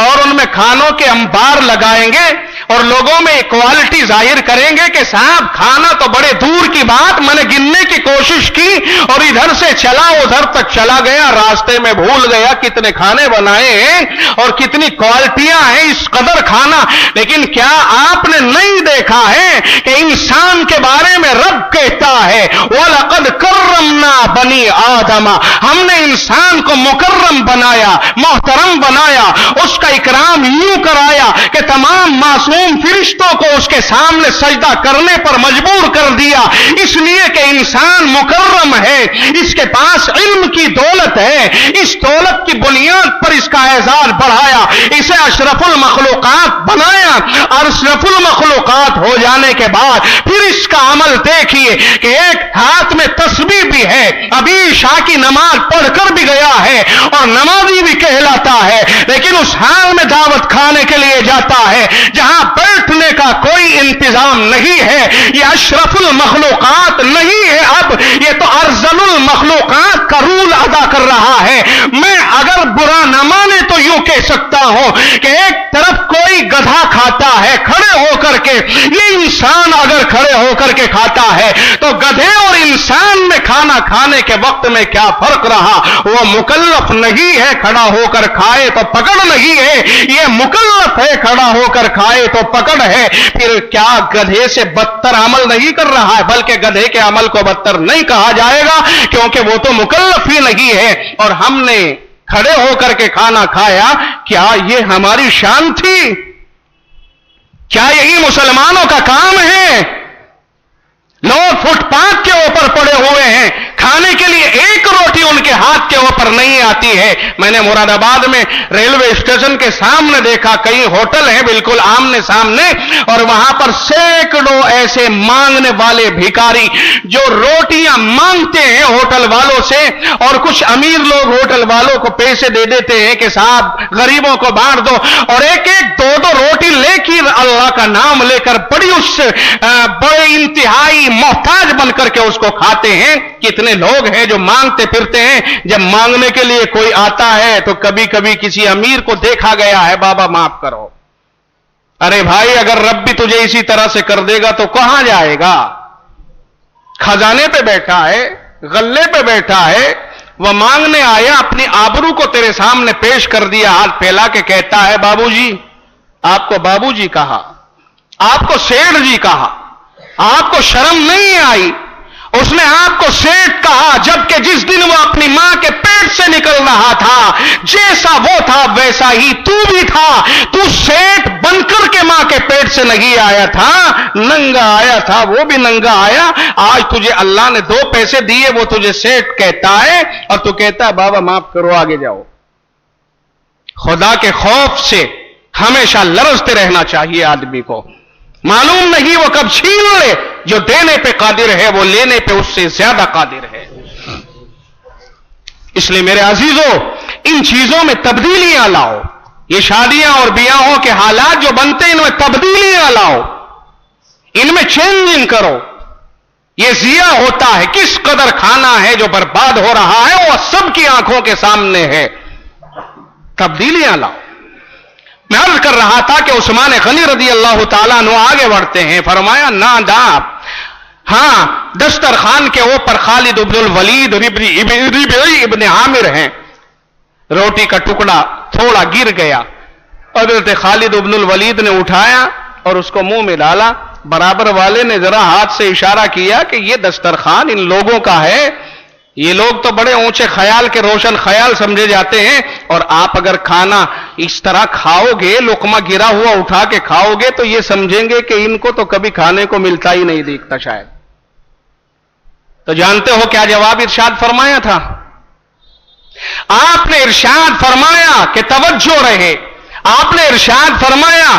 اور ان میں کھانوں کے انبار لگائیں گے اور لوگوں میں کوالٹی ظاہر کریں گے کہ صاحب کھانا تو بڑے دور کی بات، میں نے گننے کی کوشش کی اور ادھر سے چلا ادھر تک چلا گیا، راستے میں بھول گیا کتنے کھانے بنائے ہیں اور کتنی کوالٹیاں ہیں اس قدر کھانا. لیکن کیا آپ نے نہیں دیکھا ہے کہ انسان کے بارے میں رب کہتا ہے وَلَقَدْ كَرَّمْنَا بَنِي آدَمَ، ہم نے انسان کو مکرم بنایا، محترم بنایا، اس کا اکرام یوں کرایا کہ تمام معصوم فرشتوں کو اس کے سامنے سجدہ کرنے پر مجبور کر دیا، اس لیے کہ انسان مکرم ہے، اس کے پاس علم کی دولت ہے، اس دولت کی بنیاد پر اس کا اعزاز بڑھایا، اسے اشرف المخلوقات بنایا. اور اشرف المخلوقات ہو جانے کے بعد پھر اس کا عمل دیکھیے کہ ایک ہاتھ میں تسبیح بھی ہے، ابھی عشاء کی نماز پڑھ کر بھی گیا ہے اور نمازی بھی کہلاتا ہے، لیکن اس حال میں دعوت کھانے کے لیے جاتا ہے جہاں بیٹھنے کا کوئی انتظام نہیں ہے. یہ اشرف المخلوقات نہیں ہے، اب یہ تو ارذل المخلوقات کا رول ادا کر رہا ہے. میں اگر برا نہ مانے تو یوں کہہ سکتا ہوں کہ ایک طرف کوئی گدھا کھاتا ہے کھڑے ہو کر کے، یہ انسان اگر کھڑے ہو کر کے کھاتا ہے تو گدھے اور انسان میں کھانا کھانے کے وقت میں کیا فرق رہا؟ وہ مکلف نہیں ہے کھڑا ہو کر کھائے تو پکڑ نہیں ہے، یہ مکلف ہے کھڑا ہو کر کھائے تو پکڑ ہے. پھر کیا گدھے سے بدتر عمل نہیں کر رہا ہے؟ بلکہ گدھے کے عمل کو بدتر نہیں کہا جائے گا کیونکہ وہ تو مکلف ہی نہیں ہے. اور ہم نے کھڑے ہو کر کے کھانا کھایا، کیا یہ ہماری شان تھی؟ کیا یہی مسلمانوں کا کام ہے؟ لوگ فٹ پاتھ کے اوپر پڑے ہوئے ہیں، کھانے کے لیے ایک روٹی ان کے ہاتھ کے اوپر نہیں آتی ہے. میں نے مراد آباد میں ریلوے اسٹیشن کے سامنے دیکھا، کئی ہوٹل ہیں بالکل آمنے سامنے، اور وہاں پر سینکڑوں ایسے مانگنے والے بھیکاری جو روٹیاں مانگتے ہیں ہوٹل والوں سے، اور کچھ امیر لوگ ہوٹل والوں کو پیسے دے دیتے ہیں کہ صاحب غریبوں کو بانٹ دو، اور ایک ایک دو دو روٹی لے کر اللہ کا نام لے کر بڑے انتہائی محتاج بن کر کے اس کو کھاتے ہیں. کتنے لوگ ہیں جو مانگتے پھرتے ہیں، جب مانگنے کے لیے کوئی آتا ہے تو کبھی کبھی کسی امیر کو دیکھا گیا ہے بابا معاف کرو. ارے بھائی اگر رب بھی تجھے اسی طرح سے کر دے گا تو کہاں جائے گا؟ خزانے پہ بیٹھا ہے، غلے پہ بیٹھا ہے، وہ مانگنے آیا، اپنی آبرو کو تیرے سامنے پیش کر دیا، ہاتھ پھیلا کے کہتا ہے بابو جی. آپ کو بابو جی کہا، آپ کو سیٹھ جی کہا، آپ کو شرم نہیں آئی؟ اس نے آپ کو سیٹھ کہا جبکہ جس دن وہ اپنی ماں کے پیٹ سے نکل رہا تھا جیسا وہ تھا ویسا ہی تو بھی تھا. تو سیٹھ بن کر کے ماں کے پیٹ سے نہیں آیا تھا، ننگا آیا تھا، وہ بھی ننگا آیا. آج تجھے اللہ نے 2 پیسے دیے، وہ تجھے سیٹھ کہتا ہے اور تو کہتا ہے بابا معاف کرو آگے جاؤ. خدا کے خوف سے ہمیشہ لرزتے رہنا چاہیے آدمی کو. معلوم نہیں وہ کب چھین لے. جو دینے پہ قادر ہے وہ لینے پہ اس سے زیادہ قادر ہے. اس لیے میرے عزیزوں ان چیزوں میں تبدیلیاں لاؤ. یہ شادیاں اور بیاہوں کے حالات جو بنتے ہیں ان میں تبدیلیاں لاؤ، ان میں چینجنگ کرو. یہ ضیاع ہوتا ہے، کس قدر کھانا ہے جو برباد ہو رہا ہے وہ سب کی آنکھوں کے سامنے ہے. تبدیلیاں لاؤ. میں عرض کر رہا تھا کہ عثمان غنی رضی اللہ تعالیٰ عنہ آگے بڑھتے ہیں، فرمایا ناداب. ہاں دسترخوان کے اوپر خالد ابن الولید ابن عامر ہیں. روٹی کا ٹکڑا تھوڑا گر گیا، حضرت خالد ابن الولید نے اٹھایا اور اس کو منہ میں ڈالا برابر والے نے ذرا ہاتھ سے اشارہ کیا کہ یہ دسترخوان ان لوگوں کا ہے، یہ لوگ تو بڑے اونچے خیال کے روشن خیال سمجھے جاتے ہیں، اور آپ اگر کھانا اس طرح کھاؤ گے، لقمہ گرا ہوا اٹھا کے کھاؤ گے تو یہ سمجھیں گے کہ ان کو تو کبھی کھانے کو ملتا ہی نہیں دیکھتا شاید۔ تو جانتے ہو کیا جواب ارشاد فرمایا تھا؟ آپ نے ارشاد فرمایا کہ توجہ رہے، آپ نے ارشاد فرمایا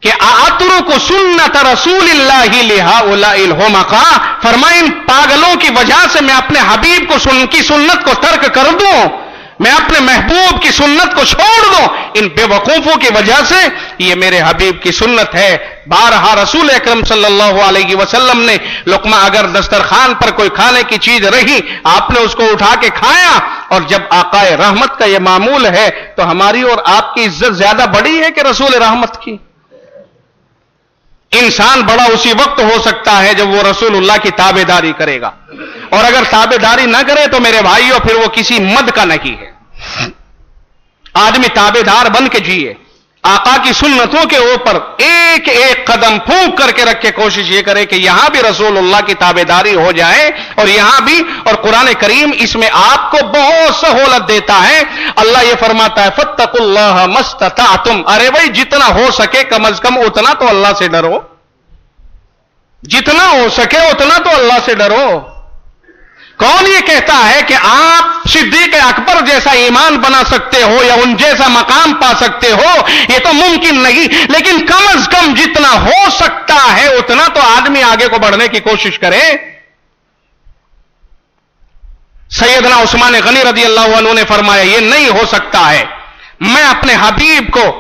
کہ اترک سنت رسول اللہ لہؤلاء الحمقاء، فرمائیں ان پاگلوں کی وجہ سے میں اپنے حبیب کو کی سنت کو ترک کر دوں، میں اپنے محبوب کی سنت کو چھوڑ دوں، ان بے وقوفوں کی وجہ سے؟ یہ میرے حبیب کی سنت ہے۔ بارہا رسول اکرم صلی اللہ علیہ وسلم نے لقمہ اگر دسترخوان پر کوئی کھانے کی چیز رہی، آپ نے اس کو اٹھا کے کھایا، اور جب آقا رحمت کا یہ معمول ہے تو ہماری اور آپ کی عزت زیادہ بڑی ہے کہ رسول رحمت کی؟ انسان بڑا اسی وقت ہو سکتا ہے جب وہ رسول اللہ کی تابع داری کرے گا، اور اگر تابع داری نہ کرے تو میرے بھائیوں پھر وہ کسی مد کا نہیں ہے۔ آدمی تابع دار بن کے جیے، آقا کی سنتوں کے اوپر ایک ایک قدم پھونک کر کے رکھے، کوشش یہ کرے کہ یہاں بھی رسول اللہ کی تابع داری ہو جائے، اور یہاں بھی، اور قرآن کریم اس میں آپ کو بہت سہولت دیتا ہے۔ اللہ یہ فرماتا ہے فاتقوا اللہ ما استطعتم، ارے بھائی جتنا ہو سکے کم از کم اتنا تو اللہ سے ڈرو، جتنا ہو سکے اتنا تو اللہ سے ڈرو۔ کون یہ کہتا ہے کہ آپ صدیق اکبر جیسا ایمان بنا سکتے ہو یا ان جیسا مقام پا سکتے ہو؟ یہ تو ممکن نہیں، لیکن کم از کم جتنا ہو سکتا ہے اتنا تو آدمی آگے کو بڑھنے کی کوشش کرے۔ سیدنا عثمان غنی رضی اللہ عنہ نے فرمایا یہ نہیں ہو سکتا ہے، میں اپنے حبیب کو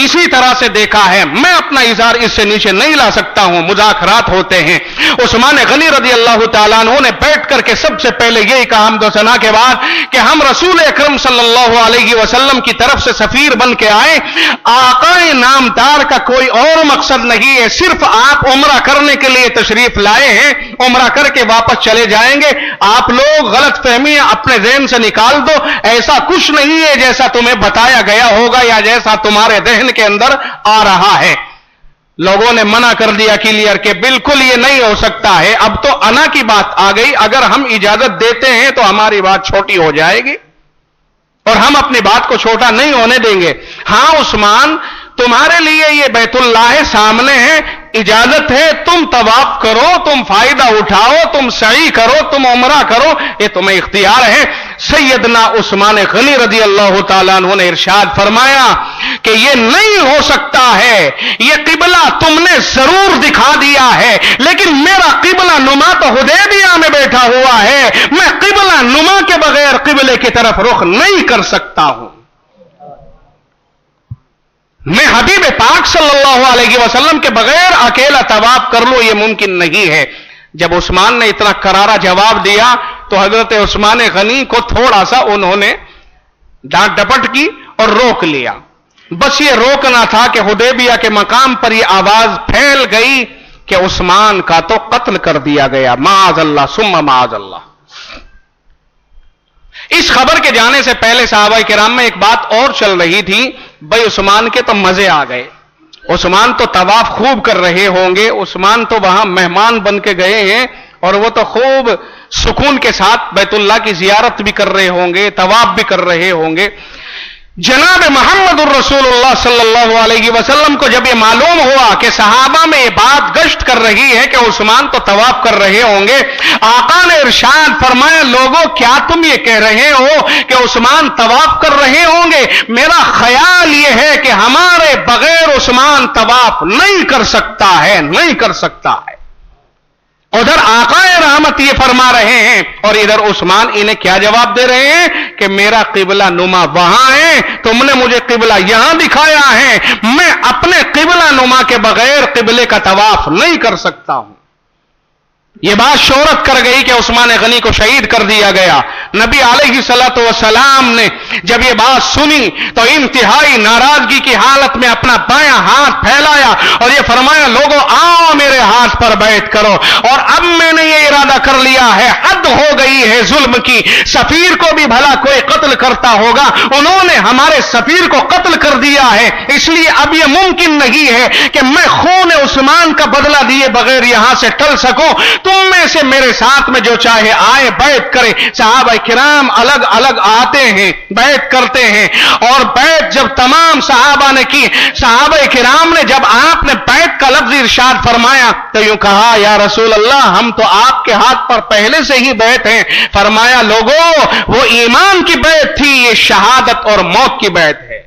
اسی طرح سے دیکھا ہے، میں اپنا اظہار اس سے نیچے نہیں لا سکتا ہوں، مذاکرات ہوتے ہیں۔ عثمان غنی رضی اللہ تعالیٰ عنہ نے بیٹھ کر کے سب سے پہلے یہی کہا حمد و ثنا کے بعد کہ ہم رسول اکرم صلی اللہ علیہ وسلم کی طرف سے سفیر بن کے آئے، آقا نامدار کا کوئی اور مقصد نہیں ہے، صرف آپ عمرہ کرنے کے لیے تشریف لائے ہیں، عمرہ کر کے واپس چلے جائیں گے، آپ لوگ غلط فہمیاں اپنے ذہن سے نکال دو، ایسا کچھ نہیں ہے جیسا تمہیں بتایا گیا ہوگا یا جیسا تمہارے ذہن کے اندر آ رہا ہے۔ لوگوں نے منع کر دیا کلیئر کہ بالکل یہ نہیں ہو سکتا ہے، اب تو انا کی بات آ گئی، اگر ہم اجازت دیتے ہیں تو ہماری بات چھوٹی ہو جائے گی اور ہم اپنی بات کو چھوٹا نہیں ہونے دیں گے۔ ہاں عثمان، تمہارے لیے یہ بیت اللہ ہے، سامنے ہے، اجازت ہے، تم طواف کرو، تم فائدہ اٹھاؤ، تم سعی کرو، تم عمرہ کرو، یہ تمہیں اختیار ہے۔ سیدنا عثمان غنی رضی اللہ تعالیٰ عنہ نے ارشاد فرمایا کہ یہ نہیں ہو سکتا ہے، یہ قبلہ تم نے ضرور دکھا دیا ہے، لیکن میرا قبلہ نما تو حدیبیہ میں بیٹھا ہوا ہے، میں قبلہ نما کے بغیر قبلے کی طرف رخ نہیں کر سکتا ہوں، میں حبیب پاک صلی اللہ علیہ وسلم کے بغیر اکیلا طواف کر لوں، یہ ممکن نہیں ہے۔ جب عثمان نے اتنا کرارا جواب دیا تو حضرت عثمان غنی کو تھوڑا سا انہوں نے ڈانٹ ڈپٹ کی اور روک لیا، بس یہ روکنا تھا کہ حدیبیہ کے مقام پر یہ آواز پھیل گئی کہ عثمان کا تو قتل کر دیا گیا، معاذ اللہ ثم معاذ اللہ۔ اس خبر کے جانے سے پہلے صحابہ کرام میں ایک بات اور چل رہی تھی، بھائی عثمان کے تو مزے آ گئے، عثمان تو طواف خوب کر رہے ہوں گے، عثمان تو وہاں مہمان بن کے گئے ہیں اور وہ تو خوب سکون کے ساتھ بیت اللہ کی زیارت بھی کر رہے ہوں گے، طواف بھی کر رہے ہوں گے۔ جناب محمد الرسول اللہ صلی اللہ علیہ وسلم کو جب یہ معلوم ہوا کہ صحابہ میں یہ بات گشت کر رہی ہے کہ عثمان تو طواف کر رہے ہوں گے، آقا نے ارشاد فرمایا لوگوں کیا تم یہ کہہ رہے ہو کہ عثمان طواف کر رہے ہوں گے؟ میرا خیال یہ ہے کہ ہمارے بغیر عثمان طواف نہیں کر سکتا ہے، نہیں کر سکتا ہے۔ ادھر آقا رحمت یہ فرما رہے ہیں اور ادھر عثمان انہیں کیا جواب دے رہے ہیں کہ میرا قبلہ نما وہاں ہے، تم نے مجھے قبلہ یہاں دکھایا ہے، میں اپنے قبلہ نما کے بغیر قبلے کا طواف نہیں کر سکتا ہوں۔ یہ بات شہرت کر گئی کہ عثمان غنی کو شہید کر دیا گیا۔ نبی علیہ صلوۃ والسلام نے جب یہ بات سنی تو انتہائی ناراضگی کی حالت میں اپنا بایاں ہاتھ پھیلایا اور یہ فرمایا لوگوں آؤ میرے ہاتھ پر بیعت کرو، اور اب میں نے یہ ارادہ کر لیا ہے، حد ہو گئی ہے ظلم کی، سفیر کو بھی بھلا کوئی قتل کرتا ہوگا، انہوں نے ہمارے سفیر کو قتل کر دیا ہے، اس لیے اب یہ ممکن نہیں ہے کہ میں خون عثمان کا بدلہ دیے بغیر یہاں سے ٹل سکوں، تم میں سے میرے ساتھ میں جو چاہے آئے بیعت کرے۔ صحابہ کرام الگ الگ آتے ہیں، بیعت کرتے ہیں، اور بیعت جب تمام صحابہ نے کی، صحابہ کرام نے جب آپ نے بیعت کا لفظ ارشاد فرمایا تو یوں کہا یا رسول اللہ ہم تو آپ کے ہاتھ پر پہلے سے ہی بیعت ہیں۔ فرمایا لوگوں وہ ایمان کی بیعت تھی، یہ شہادت اور موت کی بیعت ہے۔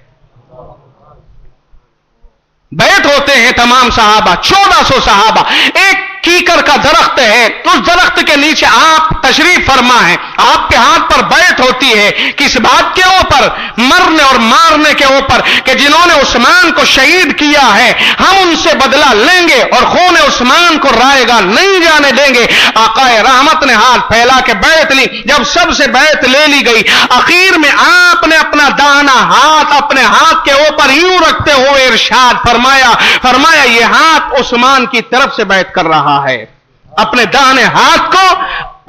بیعت ہوتے ہیں تمام صحابہ، 1400 صحابہ، ایک کیکر کا درخت ہے، اس درخت کے نیچے آپ تشریف فرما ہے، آپ کے ہاتھ پر بیعت ہوتی ہے، کس بات کے اوپر؟ مرنے اور مارنے کے اوپر، کہ جنہوں نے عثمان کو شہید کیا ہے ہم ان سے بدلہ لیں گے اور خون عثمان کو رائے گا نہیں جانے دیں گے۔ آقا رحمت نے ہاتھ پھیلا کے بیعت لی، جب سب سے بیعت لے لی گئی، اخیر میں آپ نے اپنا داہنا ہاتھ اپنے ہاتھ کے اوپر یوں رکھتے ہوئے ارشاد فرمایا یہ ہاتھ عثمان کی طرف سے بیعت کر رہا ہے، اپنے داہنے ہاتھ کو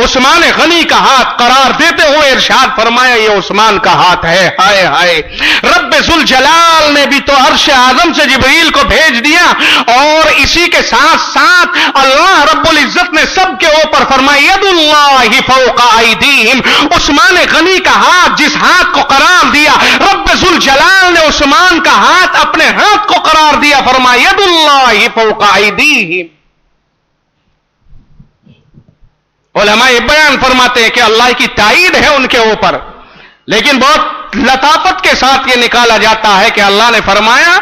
عثمان غنی کا ہاتھ قرار دیتے ہوئے ارشاد فرمایا یہ عثمان کا ہاتھ ہے۔ ہائے ہائے، رب ذوالجلال نے بھی تو عرش اعظم سے جبریل کو بھیج دیا، اور اسی کے ساتھ ساتھ اللہ رب العزت نے سب کے اوپر فرمایا ید اللہ فوق ایدیہم، عثمان غنی کا ہاتھ جس ہاتھ کو قرار دیا رب ذوالجلال نے عثمان کا ہاتھ اپنے ہاتھ کو قرار دیا، فرمایا ید اللہ فوق ایدیہم۔ علماء بیان فرماتے ہیں کہ اللہ کی تائید ہے ان کے اوپر، لیکن بہت لطافت کے ساتھ یہ نکالا جاتا ہے کہ اللہ نے فرمایا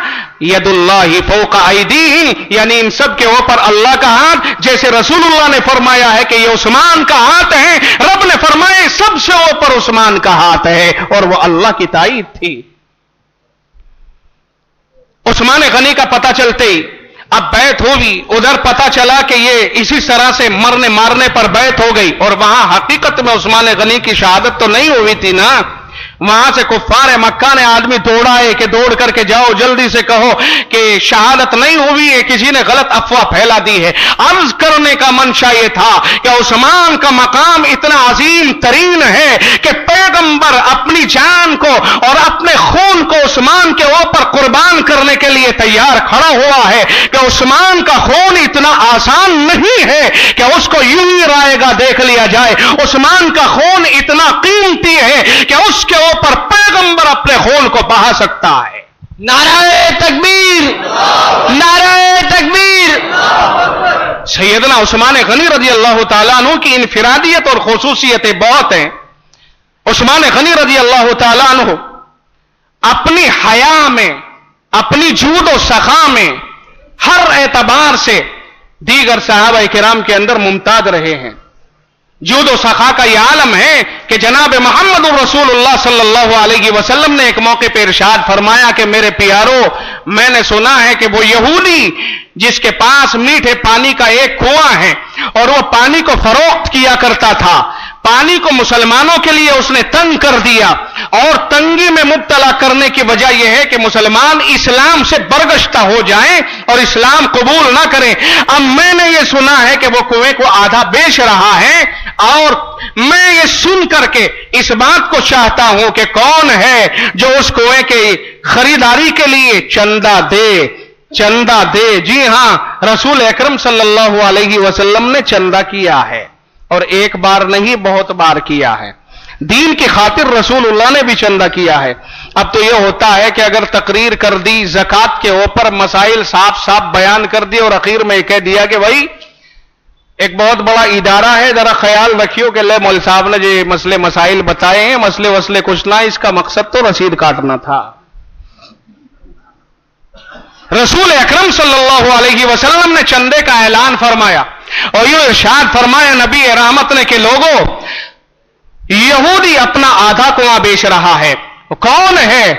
ید اللہ فوق ایدیہم، یعنی ان سب کے اوپر اللہ کا ہاتھ، جیسے رسول اللہ نے فرمایا ہے کہ یہ عثمان کا ہاتھ ہے، رب نے فرمایا سب سے اوپر عثمان کا ہاتھ ہے، اور وہ اللہ کی تائید تھی۔ عثمان غنی کا پتہ چلتے ہی اب بیعت ہوگی، ادھر پتا چلا کہ یہ اسی طرح سے مرنے مارنے پر بیعت ہو گئی، اور وہاں حقیقت میں عثمان غنی کی شہادت تو نہیں ہوئی تھی نا، وہاں سے کفار مکہ نے آدمی دوڑا ہے کہ دوڑ کر کے جاؤ جلدی سے کہو کہ شہادت نہیں ہوئی ہے، کسی نے غلط افواہ پھیلا دی ہے۔ عرض کرنے کا منشا یہ تھا کہ عثمان کا مقام اتنا عظیم ترین ہے کہ پیغمبر اپنی جان کو اور اپنے خون کو عثمان کے اوپر قربان کرنے کے لیے تیار کھڑا ہوا ہے، کہ عثمان کا خون اتنا آسان نہیں ہے کہ اس کو یوں ہی رائے گا دیکھ لیا جائے، عثمان کا خون اتنا قیمتی ہے کہ اس کے اوپر پیغمبر اپنے خون کو بہا سکتا ہے۔ نعرہ تکبیر، نعرہ تکبیر۔ سیدنا عثمان غنی رضی اللہ تعالیٰ عنہ کی انفرادیت اور خصوصیتیں بہت ہیں۔ عثمان غنی رضی اللہ تعالیٰ عنہ اپنی حیا میں، اپنی جود و سخا میں ہر اعتبار سے دیگر صحابہ کرام کے اندر ممتاز رہے ہیں۔ جود و سخا کا یہ عالم ہے کہ جناب محمد رسول اللہ صلی اللہ علیہ وسلم نے ایک موقع پہ ارشاد فرمایا کہ میرے پیارو، میں نے سنا ہے کہ وہ یہودی جس کے پاس میٹھے پانی کا ایک کنواں ہے اور وہ پانی کو فروخت کیا کرتا تھا، پانی کو مسلمانوں کے لیے اس نے تنگ کر دیا، اور تنگی میں مبتلا کرنے کی وجہ یہ ہے کہ مسلمان اسلام سے برگشتہ ہو جائیں اور اسلام قبول نہ کریں۔ اب میں نے یہ سنا ہے کہ وہ کنویں کو آدھا بیچ رہا ہے، اور میں یہ سن کر کے اس بات کو چاہتا ہوں کہ کون ہے جو اس کنویں کی خریداری کے لیے چندہ دے۔ جی ہاں، رسول اکرم صلی اللہ علیہ وسلم نے چندہ کیا ہے، اور ایک بار نہیں بہت بار کیا ہے۔ دین کی خاطر رسول اللہ نے بھی چندہ کیا ہے۔ اب تو یہ ہوتا ہے کہ اگر تقریر کر دی زکوٰۃ کے اوپر، مسائل صاف بیان کر دی، اور اخیر میں کہہ دیا کہ بھائی ایک بہت بڑا ادارہ ہے، ذرا خیال رکھیو کہ لے مول صاحب نے جو مسئلے مسائل بتائے ہیں، مسئلے کچھ نہ، اس کا مقصد تو رسید کاٹنا تھا۔ رسول اکرم صلی اللہ علیہ وسلم نے چندے کا اعلان فرمایا، اور یہ ارشاد فرمایا نبی رحمت نے کہ لوگوں، یہودی اپنا آدھا کنواں بیچ رہا ہے، کون ہے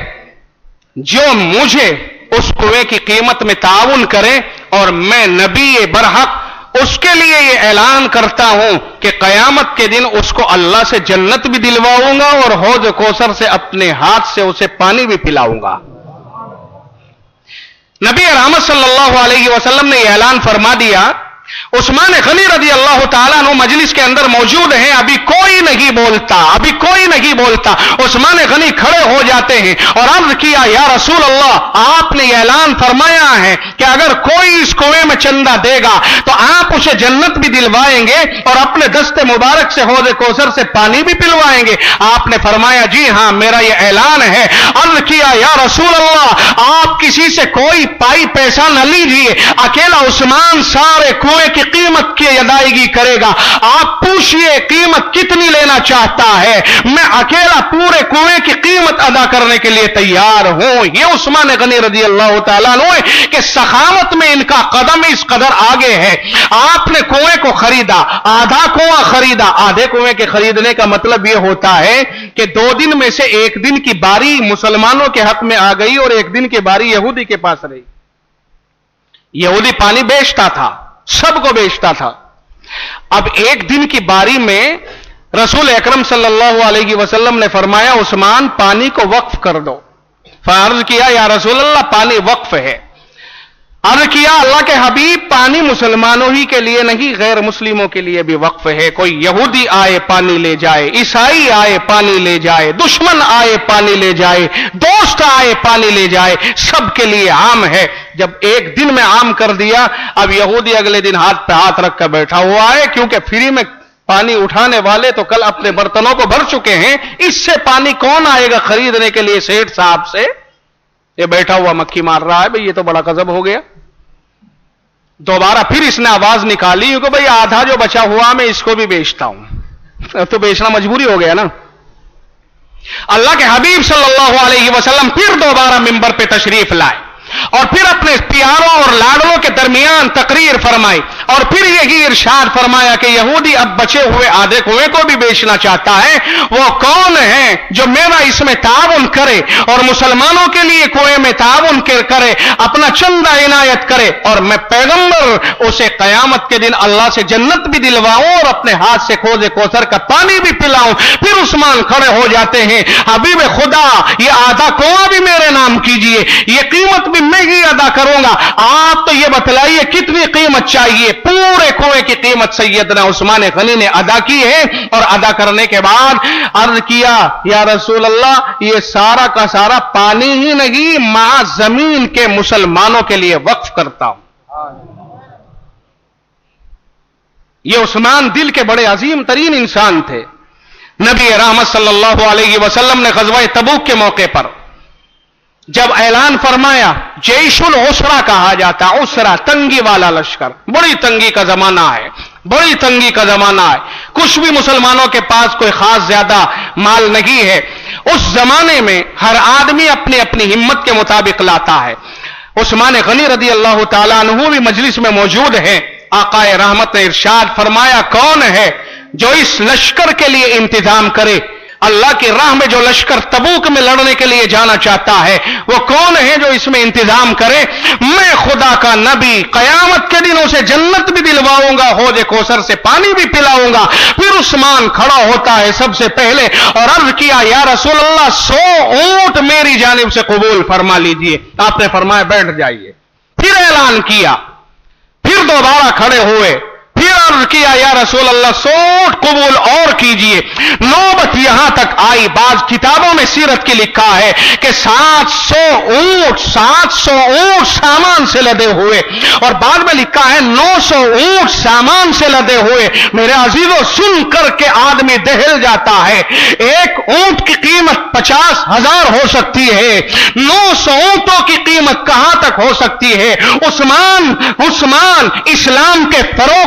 جو مجھے اس کنویں کی قیمت میں تعاون کرے، اور میں نبی برحق اس کے لیے یہ اعلان کرتا ہوں کہ قیامت کے دن اس کو اللہ سے جنت بھی دلواؤں گا اور حوض کوثر سے اپنے ہاتھ سے اسے پانی بھی پلاؤں گا۔ نبی رحمت صلی اللہ علیہ وسلم نے یہ اعلان فرما دیا۔ عثمان غنی رضی اللہ تعالیٰ عنہ مجلس کے اندر موجود ہیں، ابھی کوئی نہیں بولتا۔ عثمان غنی کھڑے ہو جاتے ہیں اور عرض کیا، یا رسول اللہ، آپ نے یہ اعلان فرمایا ہے کہ اگر کوئی اس کنویں میں چندہ دے گا تو آپ اسے جنت بھی دلوائیں گے اور اپنے دست مبارک سے حوض کوثر سے پانی بھی پلوائیں گے۔ آپ نے فرمایا، جی ہاں، میرا یہ اعلان ہے۔ عرض کیا، یا رسول اللہ، آپ کسی سے کوئی پائی پیسہ نہ لیجیے، اکیلا عثمان سارے کنویں کی قیمت کی ادائیگی کرے گا۔ آپ پوچھئے قیمت کتنی لینا چاہتا ہے، میں اکیلا پورے کنویں کی قیمت ادا کرنے کے لیے تیار ہوں۔ یہ عثمان غنی رضی اللہ تعالیٰ عنہ ہے کہ سخاوت میں ان کا قدم اس قدر آگے ہے۔ آپ نے کنویں کو خریدا، آدھا کنواں خریدا۔ آدھے کنویں کے خریدنے کا مطلب یہ ہوتا ہے کہ 2 دن میں سے 1 دن کی باری مسلمانوں کے حق میں آ گئی اور 1 دن کی باری یہودی کے پاس رہی۔ یہودی پانی بیچتا تھا، سب کو بیچتا تھا۔ اب 1 دن کی باری میں رسول اکرم صلی اللہ علیہ وسلم نے فرمایا، عثمان پانی کو وقف کر دو۔ فعرض کیا، یا رسول اللہ، پانی وقف ہے۔ عرض کیا، اللہ کے حبیب، پانی مسلمانوں ہی کے لیے نہیں، غیر مسلموں کے لیے بھی وقف ہے۔ کوئی یہودی آئے پانی لے جائے، عیسائی آئے پانی لے جائے، دشمن آئے پانی لے جائے، دوست آئے پانی لے جائے، سب کے لیے عام ہے۔ جب 1 دن میں عام کر دیا، اب یہودی اگلے دن ہاتھ پہ ہاتھ رکھ کر بیٹھا ہوا ہے، کیونکہ فری میں پانی اٹھانے والے تو کل اپنے برتنوں کو بھر چکے ہیں، اس سے پانی کون آئے گا خریدنے کے لیے سیٹھ صاحب سے؟ یہ بیٹھا ہوا مکھی مار رہا ہے، بھئی یہ تو بڑا غضب ہو گیا۔ دوبارہ پھر اس نے آواز نکالی کہ بھئی آدھا جو بچا ہوا میں اس کو بھی بیچتا ہوں۔ تو بیچنا مجبوری ہو گیا نا۔ اللہ کے حبیب صلی اللہ علیہ وسلم پھر دوبارہ منبر پہ تشریف لائے اور پھر اپنے پیاروں اور لاڈلوں کے درمیان تقریر فرمائی اور پھر یہی ارشاد فرمایا کہ یہودی اب بچے ہوئے آدھے کنویں کو بھی بیچنا چاہتا ہے، وہ کون ہے جو میرا اس میں تعاون کرے اور مسلمانوں کے لیے کنویں میں تعاون کرے، اپنا چندہ عنایت کرے، اور میں پیغمبر اسے قیامت کے دن اللہ سے جنت بھی دلواؤں اور اپنے ہاتھ سے حوض کوثر کا پانی بھی پلاؤں۔ پھر عثمان کھڑے ہو جاتے ہیں، حبیب خدا، یہ آدھا کنواں بھی میرے نام کیجئے، یہ قیمت بھی میں ہی ادا کروں گا۔ آپ تو یہ بتلائیے کتنی قیمت چاہیے؟ پورے کنویں کی قیمت سیدنا عثمان غنی نے ادا کی ہے، اور ادا کرنے کے بعد عرض کیا، یا رسول اللہ، یہ سارا کا سارا پانی ہی نہیں، ماں زمین کے مسلمانوں کے لیے وقف کرتا ہوں۔ یہ عثمان دل کے بڑے عظیم ترین انسان تھے۔ نبی رحمت صلی اللہ علیہ وسلم نے غزوہ تبوک کے موقع پر جب اعلان فرمایا، جیش العسرہ کہا جاتا، عسرہ تنگی والا لشکر، بڑی تنگی کا زمانہ ہے، بڑی تنگی کا زمانہ ہے، کچھ بھی مسلمانوں کے پاس کوئی خاص زیادہ مال نہیں ہے۔ اس زمانے میں ہر آدمی اپنی اپنی ہمت کے مطابق لاتا ہے۔ عثمان غنی رضی اللہ تعالیٰ عنہ بھی مجلس میں موجود ہیں۔ آقا رحمت نے ارشاد فرمایا، کون ہے جو اس لشکر کے لیے انتظام کرے؟ اللہ کی راہ میں جو لشکر تبوک میں لڑنے کے لیے جانا چاہتا ہے، وہ کون ہے جو اس میں انتظام کرے؟ میں خدا کا نبی قیامت کے دن اسے جنت بھی دلواؤں گا، حوض کوثر سے پانی بھی پلاؤں گا۔ پھر عثمان کھڑا ہوتا ہے سب سے پہلے اور عرض کیا، یا رسول اللہ، 100 اونٹ میری جانب سے قبول فرما لیجئے۔ آپ نے فرمایا، بیٹھ جائیے۔ پھر اعلان کیا، پھر دوبارہ کھڑے ہوئے، پھر عرض کیا، یا رسول اللہ، 100 اونٹ قبول اور کیجئے۔ نوبت یہاں تک آئی، بعض کتابوں میں سیرت کی لکھا ہے کہ 700 اونٹ سامان سے لدے ہوئے، اور بعد میں لکھا ہے 900 اونٹ سامان سے لدے ہوئے۔ میرے عزیزوں، سن کر کے آدمی دہل جاتا ہے۔ ایک اونٹ کی قیمت 50,000 ہو سکتی ہے، 900 اونٹوں کی قیمت کہاں تک ہو سکتی ہے؟ عثمان اسلام کے فروغ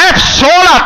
F-16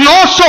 900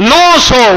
900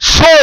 100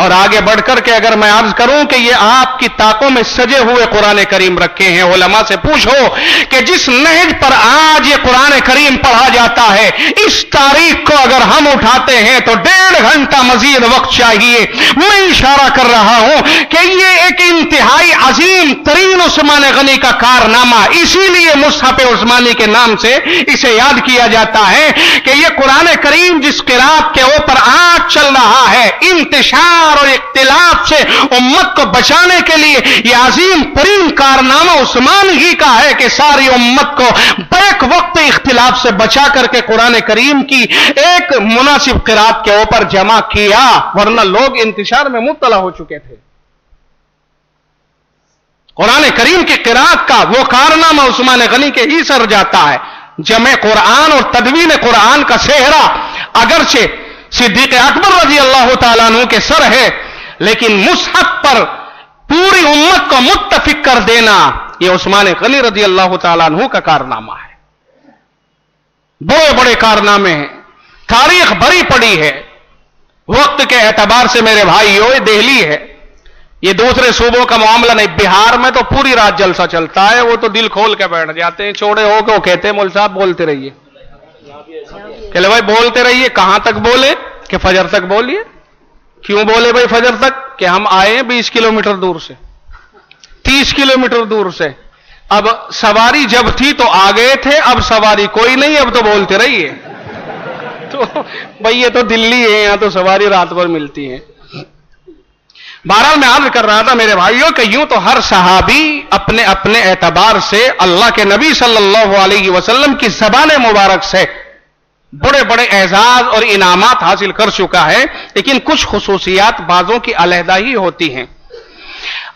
اور آگے بڑھ کر کے اگر میں عرض کروں کہ یہ آپ کی طاقوں میں سجے ہوئے قرآن کریم رکھے ہیں، علماء سے پوچھو کہ جس نہج پر آج یہ قرآن کریم پڑھا جاتا ہے، اس تاریخ کو اگر ہم اٹھاتے ہیں تو 1.5 گھنٹہ مزید وقت چاہیے۔ میں اشارہ کر رہا ہوں کہ یہ ایک انتہائی عظیم ترین عثمان غنی کا کارنامہ، اسی لیے مصحف عثمانی کے نام سے اسے یاد کیا جاتا ہے کہ یہ قرآن کریم جس قرات کے اوپر آج چل رہا ہے، انتشار اور اختلاف سے امت کو بچانے کے لیے یہ عظیم ترین کارنامہ عثمان ہی کا ہے کہ ساری امت کو بیک وقت اختلاف سے بچا کر کے قرآن کریم کی ایک مناسب قرات کے اوپر جمع کیا، ورنہ لوگ انتشار میں مبتلا ہو چکے تھے۔ قرآن کریم کی قرات کا وہ کارنامہ عثمان غنی کے ہی سر جاتا ہے۔ جمع قرآن اور تدوین قرآن کا صحرا اگرچہ صدیق اکبر رضی اللہ تعالیٰ عنہ کے سر ہے، لیکن مصحف پر پوری امت کو متفق کر دینا یہ عثمان غنی رضی اللہ تعالیٰ عنہ کا کارنامہ ہے۔ بڑے بڑے کارنامے ہیں، تاریخ بھری پڑی ہے۔ وقت کے اعتبار سے میرے بھائیو، یہ دہلی ہے، یہ دوسرے صوبوں کا معاملہ نہیں۔ بہار میں تو پوری رات جلسہ چلتا ہے، وہ تو دل کھول کے بیٹھ جاتے ہیں، چھوڑے ہو کے وہ کہتے ہیں مول صاحب بولتے رہیے، کہ بھائی بولتے رہیے۔ کہاں تک بولے؟ کہ فجر تک بولیے۔ کیوں بولے بھائی فجر تک؟ کہ ہم آئے ہیں 20 کلومیٹر دور سے، 30 کلومیٹر دور سے۔ اب سواری جب تھی تو آ گئے تھے، اب سواری کوئی نہیں، اب تو بولتے رہیے۔ تو بھائی یہ تو دلی ہے، یہاں تو سواری رات بھر ملتی ہے۔ بہرحال میں عرض کر رہا تھا میرے بھائیوں کہ یوں تو ہر صحابی اپنے اپنے اعتبار سے اللہ کے نبی صلی اللہ علیہ وسلم کی زبان مبارک سے بڑے بڑے اعزاز اور انعامات حاصل کر چکا ہے، لیکن کچھ خصوصیات بعضوں کی علیحدہ ہی ہوتی ہیں۔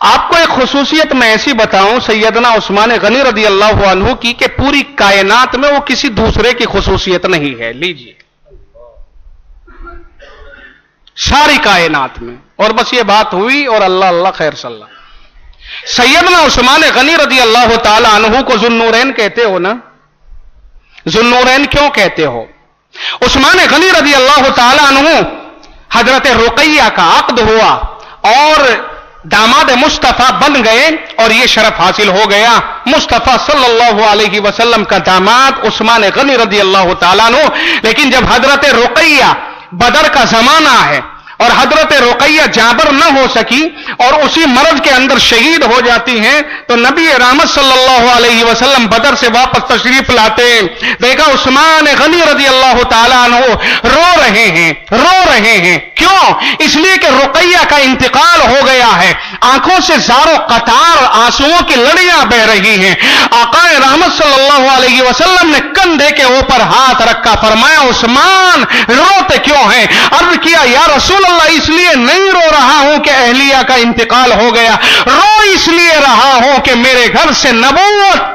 آپ کو ایک خصوصیت میں ایسی بتاؤں سیدنا عثمان غنی رضی اللہ عنہ کی کہ پوری کائنات میں وہ کسی دوسرے کی خصوصیت نہیں ہے۔ لیجیے، ساری کائنات میں، اور بس یہ بات ہوئی اور اللہ اللہ خیر صلی اللہ۔ سیدنا عثمان غنی رضی اللہ تعالی عنہ کو ذو النورین کہتے ہو نا؟ ذو النورین کیوں کہتے ہو؟ عثمان غنی رضی اللہ تعالی عنہ حضرت رقیہ کا عقد ہوا اور داماد مصطفیٰ بن گئے، اور یہ شرف حاصل ہو گیا مصطفیٰ صلی اللہ علیہ وسلم کا داماد عثمان غنی رضی اللہ تعالیٰ عنہ۔ لیکن جب حضرت رقیہ بدر کا زمانہ ہے اور حضرت رقیہ جابر نہ ہو سکی اور اسی مرض کے اندر شہید ہو جاتی ہیں، تو نبی رحمت صلی اللہ علیہ وسلم بدر سے واپس تشریف لاتے ہیں۔ دیکھا عثمان غنی رضی اللہ تعالیٰ عنہ رو رہے ہیں۔ کیوں؟ اس لیے کہ رقیہ کا انتقال ہو گیا ہے، آنکھوں سے زاروں قطار آنسوؤں کی لڑیاں بہ رہی ہیں۔ آقا رحمت صلی اللہ علیہ وسلم نے کندھے کے اوپر ہاتھ رکھا، فرمایا عثمان روتے کیوں ہیں؟ عرض کیا یا رسول اللہ اس لیے نہیں رو رہا ہوں کہ اہلیہ کا انتقال ہو گیا، رو اس لیے رہا ہوں کہ میرے گھر سے نبوت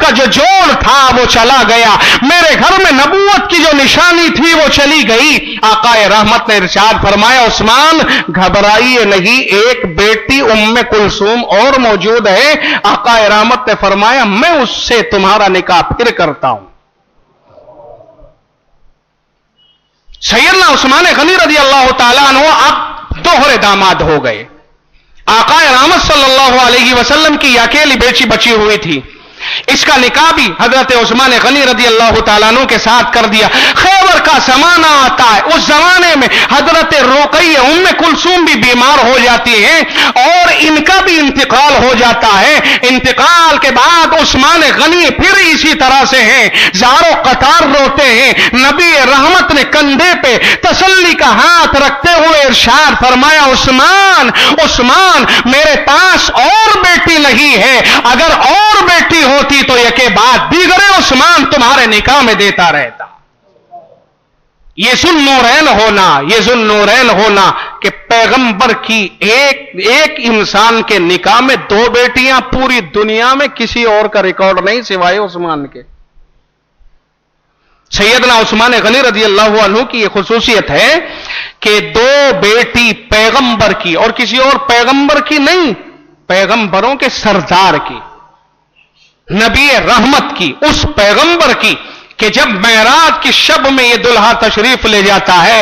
کا جو جوڑ تھا وہ چلا گیا، میرے گھر میں نبوت کی جو نشانی تھی وہ چلی گئی۔ آقا رحمت نے ارشاد فرمایا عثمان گھبرائیے نہیں، ایک بیٹی ام کلثوم اور موجود ہے۔ آقا رحمت نے فرمایا میں اس سے تمہارا نکاح پھر کرتا ہوں۔ سیدنا عثمان غنی رضی اللہ تعالیٰ عنہ اب دوہرے داماد ہو گئے۔ آقا رحمت صلی اللہ علیہ وسلم کی اکیلی بیٹی بچی ہوئی تھی، اس کا نکاح بھی حضرت عثمان غنی رضی اللہ تعالیٰ عنہ کے ساتھ کر دیا۔ خیبر کا زمانہ آتا ہے، اس زمانے میں حضرت رقیہ ام کلثوم بھی بیمار ہو جاتی ہیں اور ان کا بھی انتقال ہو جاتا ہے۔ انتقال کے بعد عثمان غنی پھر اسی طرح سے ہیں، زاروں قطار روتے ہیں۔ نبی رحمت نے کندھے پہ تسلی کا ہاتھ رکھتے ہوئے ارشاد فرمایا عثمان میرے پاس اور بیٹی نہیں ہے، اگر اور بیٹی ہوتی تو یہ کے بعد دیگر عثمان تمہارے نکاح میں دیتا رہتا۔ یہ ذو النورین ہونا کہ پیغمبر کی ایک انسان کے نکاح میں 2 بیٹیاں، پوری دنیا میں کسی اور کا ریکارڈ نہیں سوائے عثمان کے۔ سیدنا عثمان غنی رضی اللہ عنہ کی یہ خصوصیت ہے کہ 2 بیٹی پیغمبر کی، اور کسی اور پیغمبر کی نہیں، پیغمبروں کے سردار کی، نبی رحمت کی، اس پیغمبر کی کہ جب معراج کی شب میں یہ دلہا تشریف لے جاتا ہے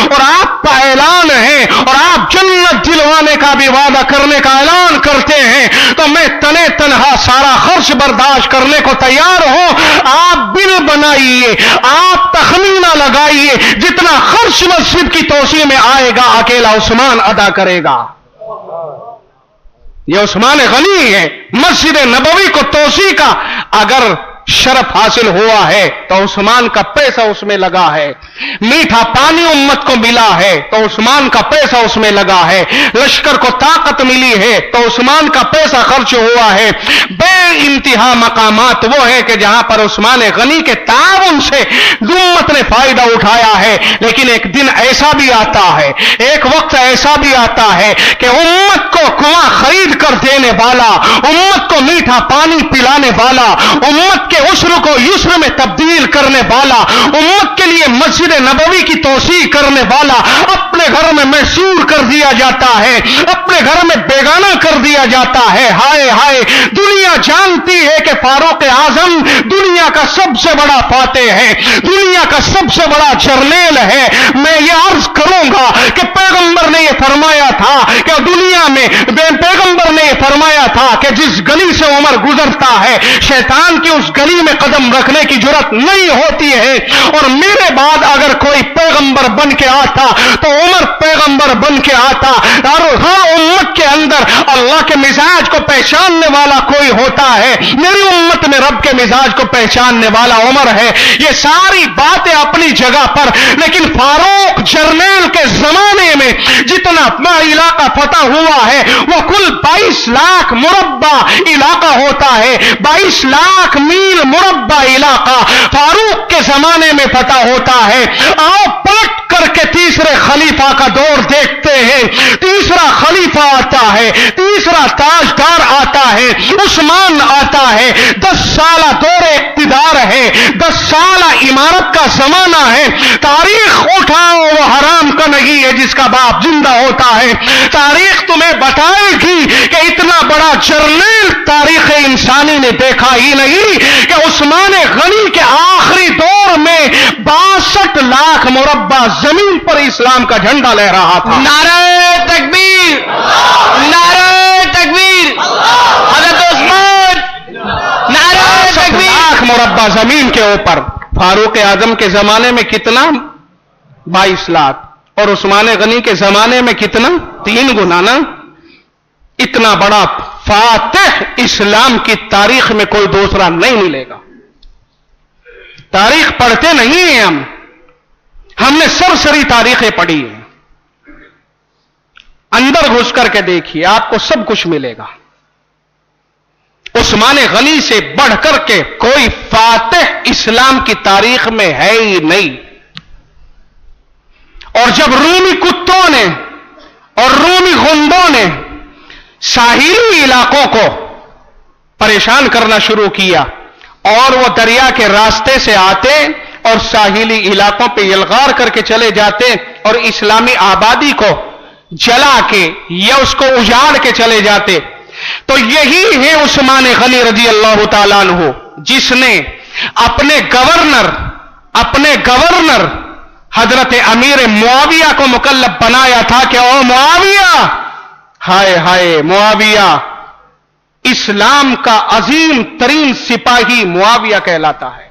اور آپ کا اعلان ہے اور آپ جنت دلوانے کا بھی وعدہ کرنے کا اعلان کرتے ہیں تو میں تنے تنہا سارا خرچ برداشت کرنے کو تیار ہوں. آپ بل بنائیے, آپ تخمینہ لگائیے, جتنا خرچ مسجد کی توسیع میں آئے گا اکیلا عثمان ادا کرے گا. یہ عثمان غنی ہے. مسجد نبوی کو توسیع کا اگر شرف حاصل ہوا ہے تو عثمان کا پیسہ اس میں لگا ہے. میٹھا پانی امت کو ملا ہے تو عثمان کا پیسہ اس میں لگا ہے. لشکر کو طاقت ملی ہے تو عثمان کا پیسہ خرچ ہوا ہے. بے انتہا مقامات وہ ہے کہ جہاں پر عثمان غنی کے تعاون سے امت نے فائدہ اٹھایا ہے. لیکن ایک دن ایسا بھی آتا ہے, ایک وقت ایسا بھی آتا ہے کہ امت کو کنواں خرید کر دینے والا, امت کو میٹھا پانی پلانے والا, امت کے عسر کو یسر میں تبدیل کرنے والا, امت کے لیے مسجد نبوی کی توسیع کرنے والا اپنے گھر میں محصور کر دیا جاتا ہے, اپنے گھر میں بیگانہ کر دیا جاتا ہے. ہائے ہائے, دنیا جانتی ہے کہ فاروق اعظم دنیا کا سب سے بڑا فاتح ہے, دنیا کا سب سے بڑا جرنیل ہے. میں یہ عرض کروں گا کہ پیغمبر نے یہ فرمایا تھا کہ دنیا میں پیغمبر نے یہ فرمایا تھا کہ جس گلی سے عمر گزرتا ہے شیطان کی اس گلی میں قدم رکھنے کی جرات نہیں ہوتی ہے. اور میرے بعد اگر کوئی پیغمبر بن کے آتا تو عمر پیغمبر بن کے آتا. اور ہاں, امت کے اندر اللہ کے مزاج کو پہچاننے والا کوئی ہوتا ہے. میری امت میں رب کے مزاج کو پہچاننے والا عمر ہے. یہ ساری باتیں اپنی جگہ پر, لیکن فاروق جرنیل کے زمانے میں جتنا اپنا علاقہ فتح ہوا ہے وہ کل 22 لاکھ مربع علاقہ ہوتا ہے. 22 لاکھ میل مربع علاقہ فاروق کے زمانے میں فتح ہوتا ہے. آؤ پلٹ کر کے تیسرے خلیفہ کا دور دیکھتے ہیں. تیسرا خلیفہ آتا ہے, تیسرا تاجدار آتا ہے, عثمان آتا ہے. 10 سالہ دور اقتدار ہے, 10 سالہ عمارت کا زمانہ ہے. تاریخ اٹھاؤ وہ حرام کا نہیں ہے جس کا باپ زندہ ہوتا ہے. تاریخ تمہیں بتائے گی کہ اتنا بڑا جرنیل تاریخ انسانی نے دیکھا ہی نہیں کہ عثمان غنی کے آخری دور میں 62 لاکھ مربع زمین پر اسلام کا جھنڈا لہرا تھا. نعرہ تکبیر, نعرہ تکبیر, حضرت عثمان, نعرہ تکبیر. 62 لاکھ مربع زمین کے اوپر. فاروق اعظم کے زمانے میں کتنا؟ 22 لاکھ. اور عثمان غنی کے زمانے میں کتنا؟ 3 گنا نا. اتنا بڑا فاتح اسلام کی تاریخ میں کوئی دوسرا نہیں ملے گا. تاریخ پڑھتے نہیں ہیں ہم نے سرسری تاریخیں پڑھی ہیں. اندر گھس کر کے دیکھیے, آپ کو سب کچھ ملے گا. عثمان غنی سے بڑھ کر کے کوئی فاتح اسلام کی تاریخ میں ہے ہی نہیں. اور جب رومی کتوں نے اور رومی غندوں نے ساحلی علاقوں کو پریشان کرنا شروع کیا اور وہ دریا کے راستے سے آتے اور ساحلی علاقوں پہ یلغار کر کے چلے جاتے اور اسلامی آبادی کو جلا کے یا اس کو اجاڑ کے چلے جاتے, تو یہی ہے عثمان غنی رضی اللہ تعالیٰ عنہ جس نے اپنے گورنر حضرت امیر معاویہ کو مکلف بنایا تھا کہ او معاویہ, ہائے ہائے معاویہ, اسلام کا عظیم ترین سپاہی معاویہ کہلاتا ہے.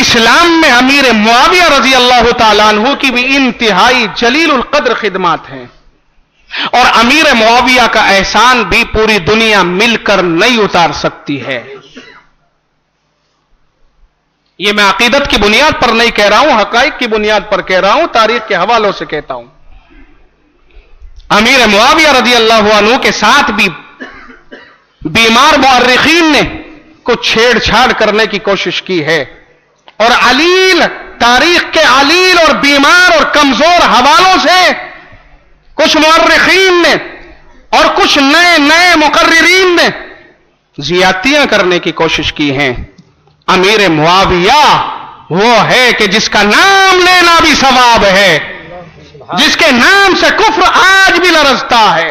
اسلام میں امیر معاویہ رضی اللہ تعالیٰ عنہ کی بھی انتہائی جلیل القدر خدمات ہیں, اور امیر معاویہ کا احسان بھی پوری دنیا مل کر نہیں اتار سکتی ہے. یہ میں عقیدت کی بنیاد پر نہیں کہہ رہا ہوں, حقائق کی بنیاد پر کہہ رہا ہوں, تاریخ کے حوالوں سے کہتا ہوں. امیر معاویہ رضی اللہ عنہ کے ساتھ بھی بیمار مورخین نے کچھ چھیڑ چھاڑ کرنے کی کوشش کی ہے, اور علیل, تاریخ کے علیل اور بیمار اور کمزور حوالوں سے کچھ مورخین نے اور کچھ نئے مقررین نے زیادتیاں کرنے کی کوشش کی ہیں. امیر معاویہ وہ ہے کہ جس کا نام لینا بھی ثواب ہے, جس کے نام سے کفر آج بھی لرزتا ہے,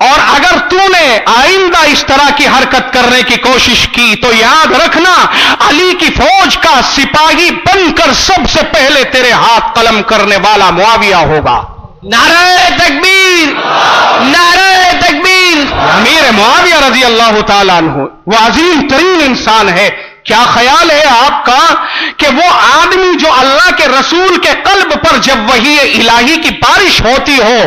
اور اگر تو نے آئندہ اس طرح کی حرکت کرنے کی کوشش کی تو یاد رکھنا علی کی فوج کا سپاہی بن کر سب سے پہلے تیرے ہاتھ قلم کرنے والا معاویہ ہوگا. نعرہ تکبیر، نعرہ تکبیر. امیر معاویہ رضی اللہ تعالیٰ عنہ وہ عظیم ترین انسان ہے. کیا خیال ہے آپ کا کہ وہ آدمی جو اللہ کے رسول کے قلب پر جب وحی الہی کی بارش ہوتی ہو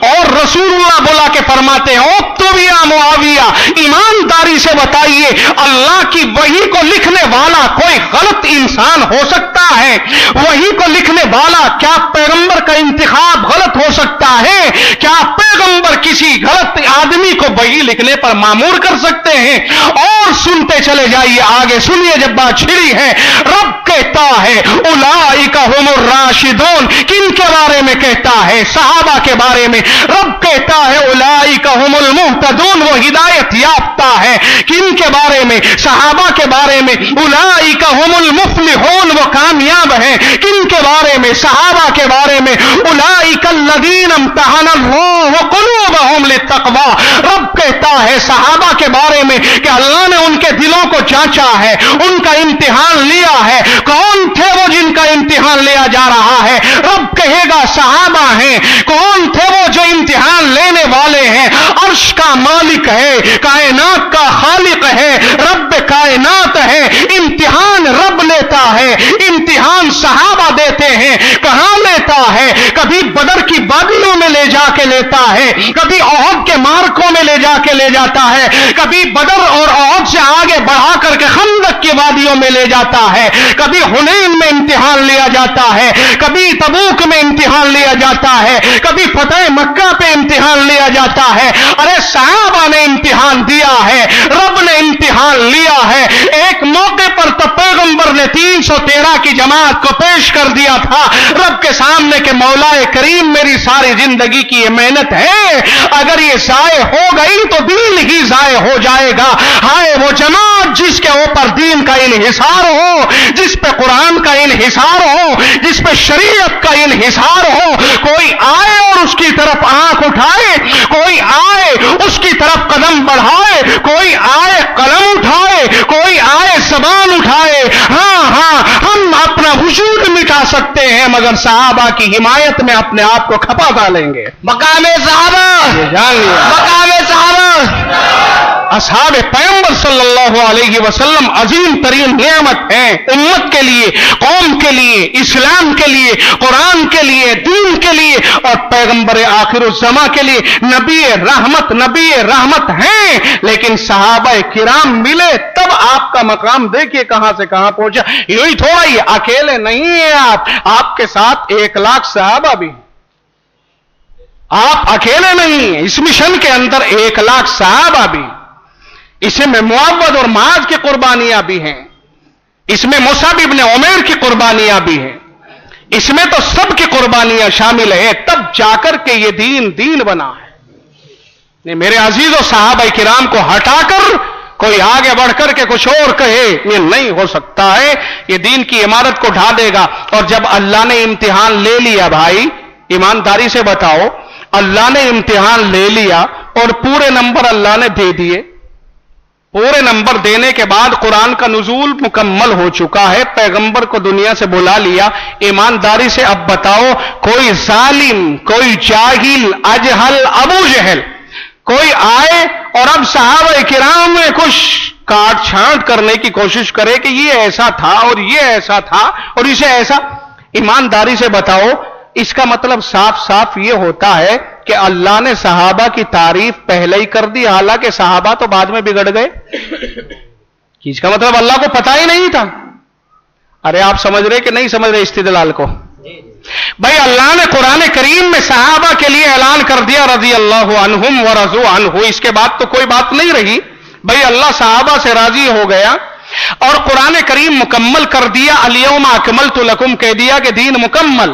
اور رسول اللہ بلا کے فرماتے ہو تو بھی معاویہ ایمانداری سے بتائیے اللہ کی وحی کو لکھنے والا کوئی غلط انسان ہو سکتا ہے؟ وحی کو لکھنے والا کیا پیغمبر کا انتخاب غلط ہو سکتا ہے؟ کیا پیغمبر کسی غلط آدمی کو وحی لکھنے پر مامور کر سکتے ہیں؟ اور سنتے چلے جائیے، آگے سنیے جب بات چھڑی ہے. رب کہتا ہے اولئک هم الراشدون. کن کے بارے میں کہتا ہے؟ صحابہ کے بارے میں. رب کہتا ہے اولئک هم المهتدون. وہ ہدایت یافتہ ہے. کن کے بارے میں؟ صحابہ کے بارے میں. اولئک هم المفلحون. وہ کامیاب ہیں. کن کے بارے میں؟ صحابہ کے بارے میں. اولئک الذین امتحن اللہ قلوبهم للتقوی. رب کہتا ہے صحابہ کے بارے میں کہ اللہ نے ان کے دلوں کو جانچا ہے، ان کا امتحان لیا ہے. کون تھے وہ جن کا امتحان لیا جا رہا ہے؟ رب کہے گا صحابہ ہیں. کون تھے وہ جو امتحان لینے والے ہیں؟ عرش کا مالک ہے، کائنات کا خالق ہے، رب کائنات ہے. امتحان رب لیتا ہے، امتحان صحابہ دیتے ہیں. کہاں لیتا ہے؟ کبھی بدر کی وادیوں میں لے جا کے لیتا ہے، کبھی احد کے مارکوں میں لے جا کے لے جاتا ہے، کبھی بدر اور احد سے آگے بڑھا کر کے خندق کی وادیوں میں لے جاتا ہے، کبھی حنین میں امتحان لیا جاتا ہے، کبھی تبوک میں امتحان لیا جاتا ہے، کبھی فتح مکہ پہ امتحان لیا جاتا ہے. ارے صحابہ نے امتحان دیا ہے، رب نے امتحان لیا ہے. ایک موقع پر تو پیغمبر نے 313 کی جماعت کو پیش کر دیا تھا رب کے سامنے کہ مولا کریم میری ساری زندگی کی یہ محنت ہے، اگر یہ ضائع ہو گئی تو دین ہی ضائع ہو جائے گا. ہائے وہ جماعت جس کے اوپر دین کا انحصار ہو، جس پہ قرآن کا انحصار ہو، جس پہ شریعت کا انحصار ہو. کوئی آئے اور اس کی طرف آنکھ اٹھائے، کوئی آئے اس کی طرف قدم بڑھائے، کوئی آئے قلم اٹھائے، کوئی آئے زبان اٹھائے. ہاں ہم اپنا وجود مٹا سکتے ہیں مگر صحابہ کی حمایت میں اپنے آپ کو کھپا ڈالیں گے. مقام صحابہ، جان لیا. مقام صحابہ. اصحاب پیغمبر صلی اللہ علیہ وسلم عظیم ترین نعمت ہیں امت کے لیے، قوم کے لیے، اسلام کے لیے، قرآن کے لیے، دین کے لیے اور پیغمبر آخر الزماں کے لیے. نبی رحمت ہیں، لیکن صحابہ کرام ملے تب آپ کا مقام دیکھیے کہاں سے کہاں پہنچا. یوں ہی تھوڑا ہی اکیلے نہیں ہیں آپ کے ساتھ 1,00,000 صحابہ بھی. آپ اکیلے نہیں ہیں، اس مشن کے اندر 1,00,000 صحابہ بھی. اس میں معاوض اور معاذ کی قربانیاں بھی ہیں، اس میں مصعب ابن عمیر کی قربانیاں بھی ہیں، اس میں تو سب کی قربانیاں شامل ہیں. تب جا کر کے یہ دین بنا ہے. میرے عزیز و صحابہ کرام کو ہٹا کر کوئی آگے بڑھ کر کے کچھ اور کہے یہ نہیں ہو سکتا ہے. یہ دین کی عمارت کو ڈھا دے گا. اور جب اللہ نے امتحان لے لیا، بھائی ایمانداری سے بتاؤ، اللہ نے امتحان لے لیا اور پورے نمبر اللہ نے دے دیے. پورے نمبر دینے کے بعد قرآن کا نزول مکمل ہو چکا ہے، پیغمبر کو دنیا سے بلا لیا. ایمانداری سے اب بتاؤ، کوئی ظالم، کوئی جاہل، اجہل، ابو جہل کوئی آئے اور اب صحابہ کرام میں کچھ کاٹ چھانٹ کرنے کی کوشش کرے کہ یہ ایسا تھا اور یہ ایسا تھا اور اسے ایسا. ایمانداری سے بتاؤ، اس کا مطلب صاف یہ ہوتا ہے کہ اللہ نے صحابہ کی تعریف پہلے ہی کر دی، حالانکہ صحابہ تو بعد میں بگڑ گئے. اس کا مطلب اللہ کو پتا ہی نہیں تھا. ارے آپ سمجھ رہے کہ نہیں سمجھ رہے استدلال کو؟ بھائی اللہ نے قرآن کریم میں صحابہ کے لیے اعلان کر دیا رضی اللہ عنہم ورضوا عنہ. اس کے بعد تو کوئی بات نہیں رہی. بھائی اللہ صحابہ سے راضی ہو گیا اور قرآن کریم مکمل کر دیا. الیوم اکملت لکم کہہ دیا کہ دین مکمل.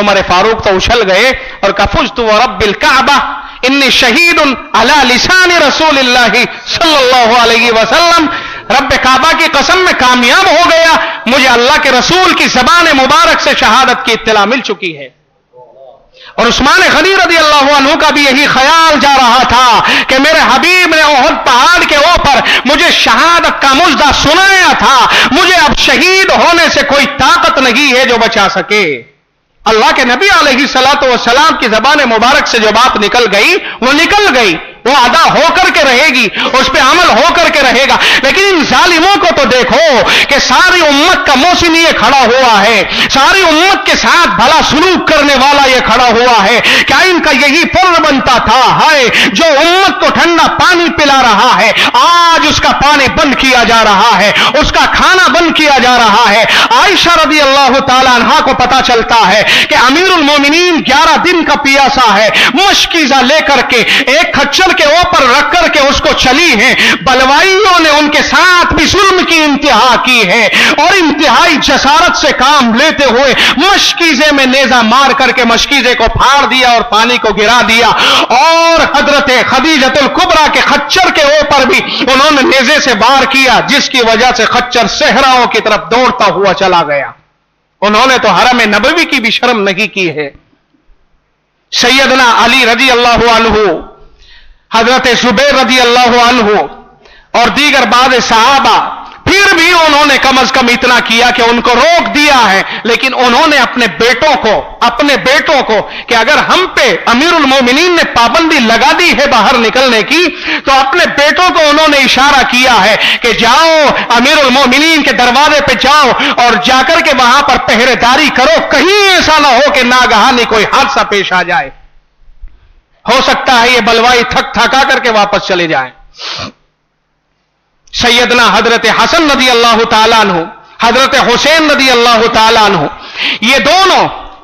عمر فاروق تو اچھل گئے اور کہا فزت ورب الکعبہ انی شہید علی لسان رسول اللہ صلی اللہ علیہ وسلم، رب کعبہ کی قسم میں کامیاب ہو گیا، مجھے اللہ کے رسول کی زبان مبارک سے شہادت کی اطلاع مل چکی ہے۔ اور عثمان غنی رضی اللہ عنہ کا بھی یہی خیال جا رہا تھا کہ میرے حبیب نے احد پہاڑ کے اوپر مجھے شہادت کا مژدہ سنایا تھا، مجھے اب شہید ہونے سے کوئی طاقت نہیں ہے جو بچا سکے۔ اللہ کے نبی علیہ الصلوۃ والسلام کی زبان مبارک سے جو بات نکل گئی وہ نکل گئی، وہ ادا ہو کر کے رہے گی، اس پہ عمل ہو کر کے رہے گا۔ لیکن ان ظالموں کو تو دیکھو کہ ساری امت کا موسم یہ کھڑا ہوا ہے، ساری امت کے ساتھ بھلا سلوک کرنے والا یہ کھڑا ہوا ہے، کیا ان کا یہی فرض بنتا تھا؟ ہائے جو امت کو ٹھنڈا پانی پلا رہا ہے آج اس کا پانی بند کیا جا رہا ہے، اس کا کھانا بند کیا جا رہا ہے۔ عائشہ رضی اللہ تعالی عنہا کو پتا چلتا ہے کہ امیر المومنین 11 دن کا پیاسا ہے، مشکیزہ لے کر کے ایک کھچر کے اوپر رکھ کر کے اس کو چلی ہیں، بلوائیوں نے ان کے ساتھ بھی ظلم کی انتہا کی ہے اور انتہائی جسارت سے کام لیتے ہوئے مشکیزے میں نیزہ مار کر کے مشکیزے کو پھاڑ دیا اور پانی کو گرا دیا، اور حضرت خدیجۃ الکبریٰ کے خچر کے اوپر بھی انہوں نے نیزے سے وار کیا، جس کی وجہ سے خچر صحراؤں کی طرف دوڑتا ہوا چلا گیا۔ انہوں نے تو حرم نبوی کی بھی شرم نہیں کی ہے۔ سیدنا علی رضی اللہ عنہ، حضرت زبیر رضی اللہ عنہ اور دیگر بعض صحابہ پھر بھی انہوں نے کم از کم اتنا کیا کہ ان کو روک دیا ہے، لیکن انہوں نے اپنے بیٹوں کو کہ اگر ہم پہ امیر المومنین نے پابندی لگا دی ہے باہر نکلنے کی تو اپنے بیٹوں کو انہوں نے اشارہ کیا ہے کہ جاؤ امیر المومنین کے دروازے پہ جاؤ اور جا کر کے وہاں پر پہرے داری کرو، کہیں ایسا نہ ہو کہ ناگہانی کوئی حادثہ پیش آ جائے، ہو سکتا ہے یہ بلوائی تھکا کر کے واپس چلے جائیں۔ سیدنا حضرت حسن رضی اللہ تعالیٰ عنہ، حضرت حسین رضی اللہ تعالیٰ عنہ، یہ دونوں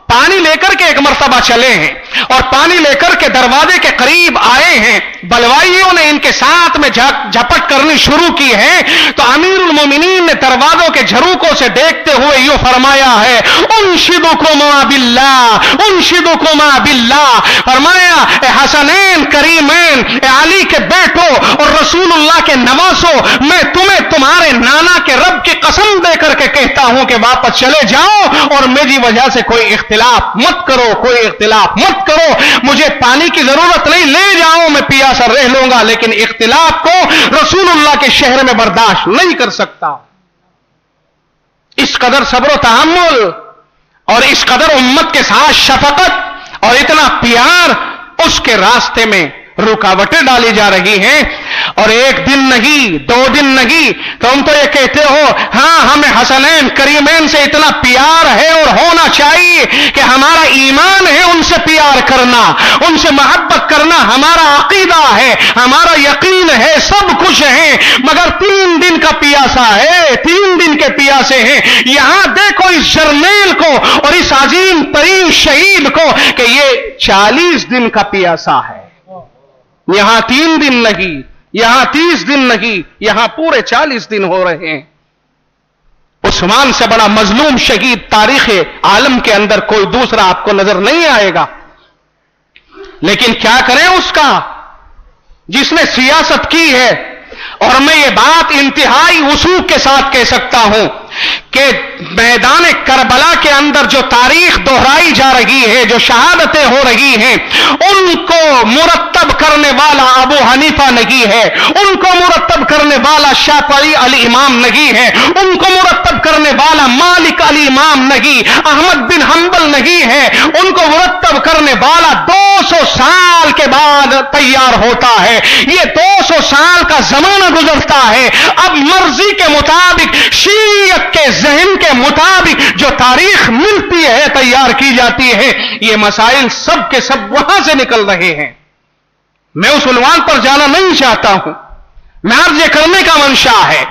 پانی لے کر کے ایک مرتبہ چلے ہیں اور پانی لے کر کے دروازے کے قریب آئے ہیں، بلوائیوں نے ان کے ساتھ میں جھپٹ کرنی شروع کی ہے تو امیر المومنین نے دروازوں کے جھروکوں سے دیکھتے ہوئے یوں فرمایا ہے انشدکما باللہ، انشدکما باللہ، فرمایا اے حسنین کریمین، اے علی کے بیٹوں اور رسول اللہ کے نواسوں، میں تمہیں تمہارے نانا کے رب کی قسم دے کر کے کہتا ہوں کہ واپس چلے جاؤ اور میری وجہ سے کوئی اختلاف مت کرو، کوئی اختلاف مت کرو، مجھے پانی کی ضرورت نہیں، لے جاؤ میں پیاسا رہ لوں گا، لیکن اختلاف کو رسول اللہ کے شہر میں برداشت نہیں کر سکتا۔ اس قدر صبر و تحمل اور اس قدر امت کے ساتھ شفقت اور اتنا پیار، اس کے راستے میں رکاوٹیں ڈالی جا رہی ہیں، اور ایک دن نہیں، 2 دن نہیں، تم تو یہ کہتے ہو ہاں ہمیں حسنین کریمین سے اتنا پیار ہے اور ہونا چاہیے کہ ہمارا ایمان ہے ان سے پیار کرنا، ان سے محبت کرنا ہمارا عقیدہ ہے، ہمارا یقین ہے، سب کچھ ہے، مگر 3 دن کا پیاسا ہے، 3 دن کے پیاسے ہیں۔ یہاں دیکھو اس جرنیل کو اور اس عظیم ترین شہید کو کہ یہ 40 دن کا پیاسا ہے، یہاں 3 دن نہیں، یہاں 30 دن نہیں، یہاں پورے 40 دن ہو رہے ہیں۔ عثمان سے بڑا مظلوم شہید تاریخ عالم کے اندر کوئی دوسرا آپ کو نظر نہیں آئے گا، لیکن کیا کریں اس کا جس نے سیاست کی ہے۔ اور میں یہ بات انتہائی وثوق کے ساتھ کہہ سکتا ہوں کہ میدان کربلا کے اندر جو تاریخ دہرائی جا رہی ہے، جو شہادتیں ہو رہی ہیں، ان کو مرتب کرنے والا ابو حنیفہ نہیں ہے، ان کو مرتب کرنے والا شافعی علی امام نہیں ہے، ان کو مرتب کرنے والا مالک علی امام نہیں، احمد بن حنبل نہیں ہے، ان کو مرتب کرنے والا 200 سال کے بعد تیار ہوتا ہے۔ یہ 200 سال کا زمانہ گزرتا ہے، اب مرضی کے مطابق، شیعت کے ذہن کے مطابق جو تاریخ ملتی ہے، تیار کی جاتی ہے۔ یہ مسائل سب کے سب وہاں سے نکل رہے ہیں۔ میں اس عنوان پر جانا نہیں چاہتا ہوں، میں عرض یہ کرنے کا منشا ہے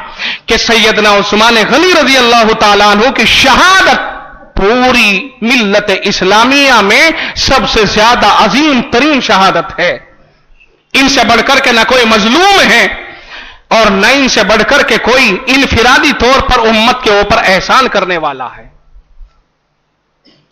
کہ سیدنا عثمان غنی رضی اللہ تعالیٰ عنہ کی شہادت پوری ملت اسلامیہ میں سب سے زیادہ عظیم ترین شہادت ہے۔ ان سے بڑھ کر کے نہ کوئی مظلوم ہے اور نہ ان سے بڑھ کر کے کوئی انفرادی طور پر امت کے اوپر احسان کرنے والا ہے۔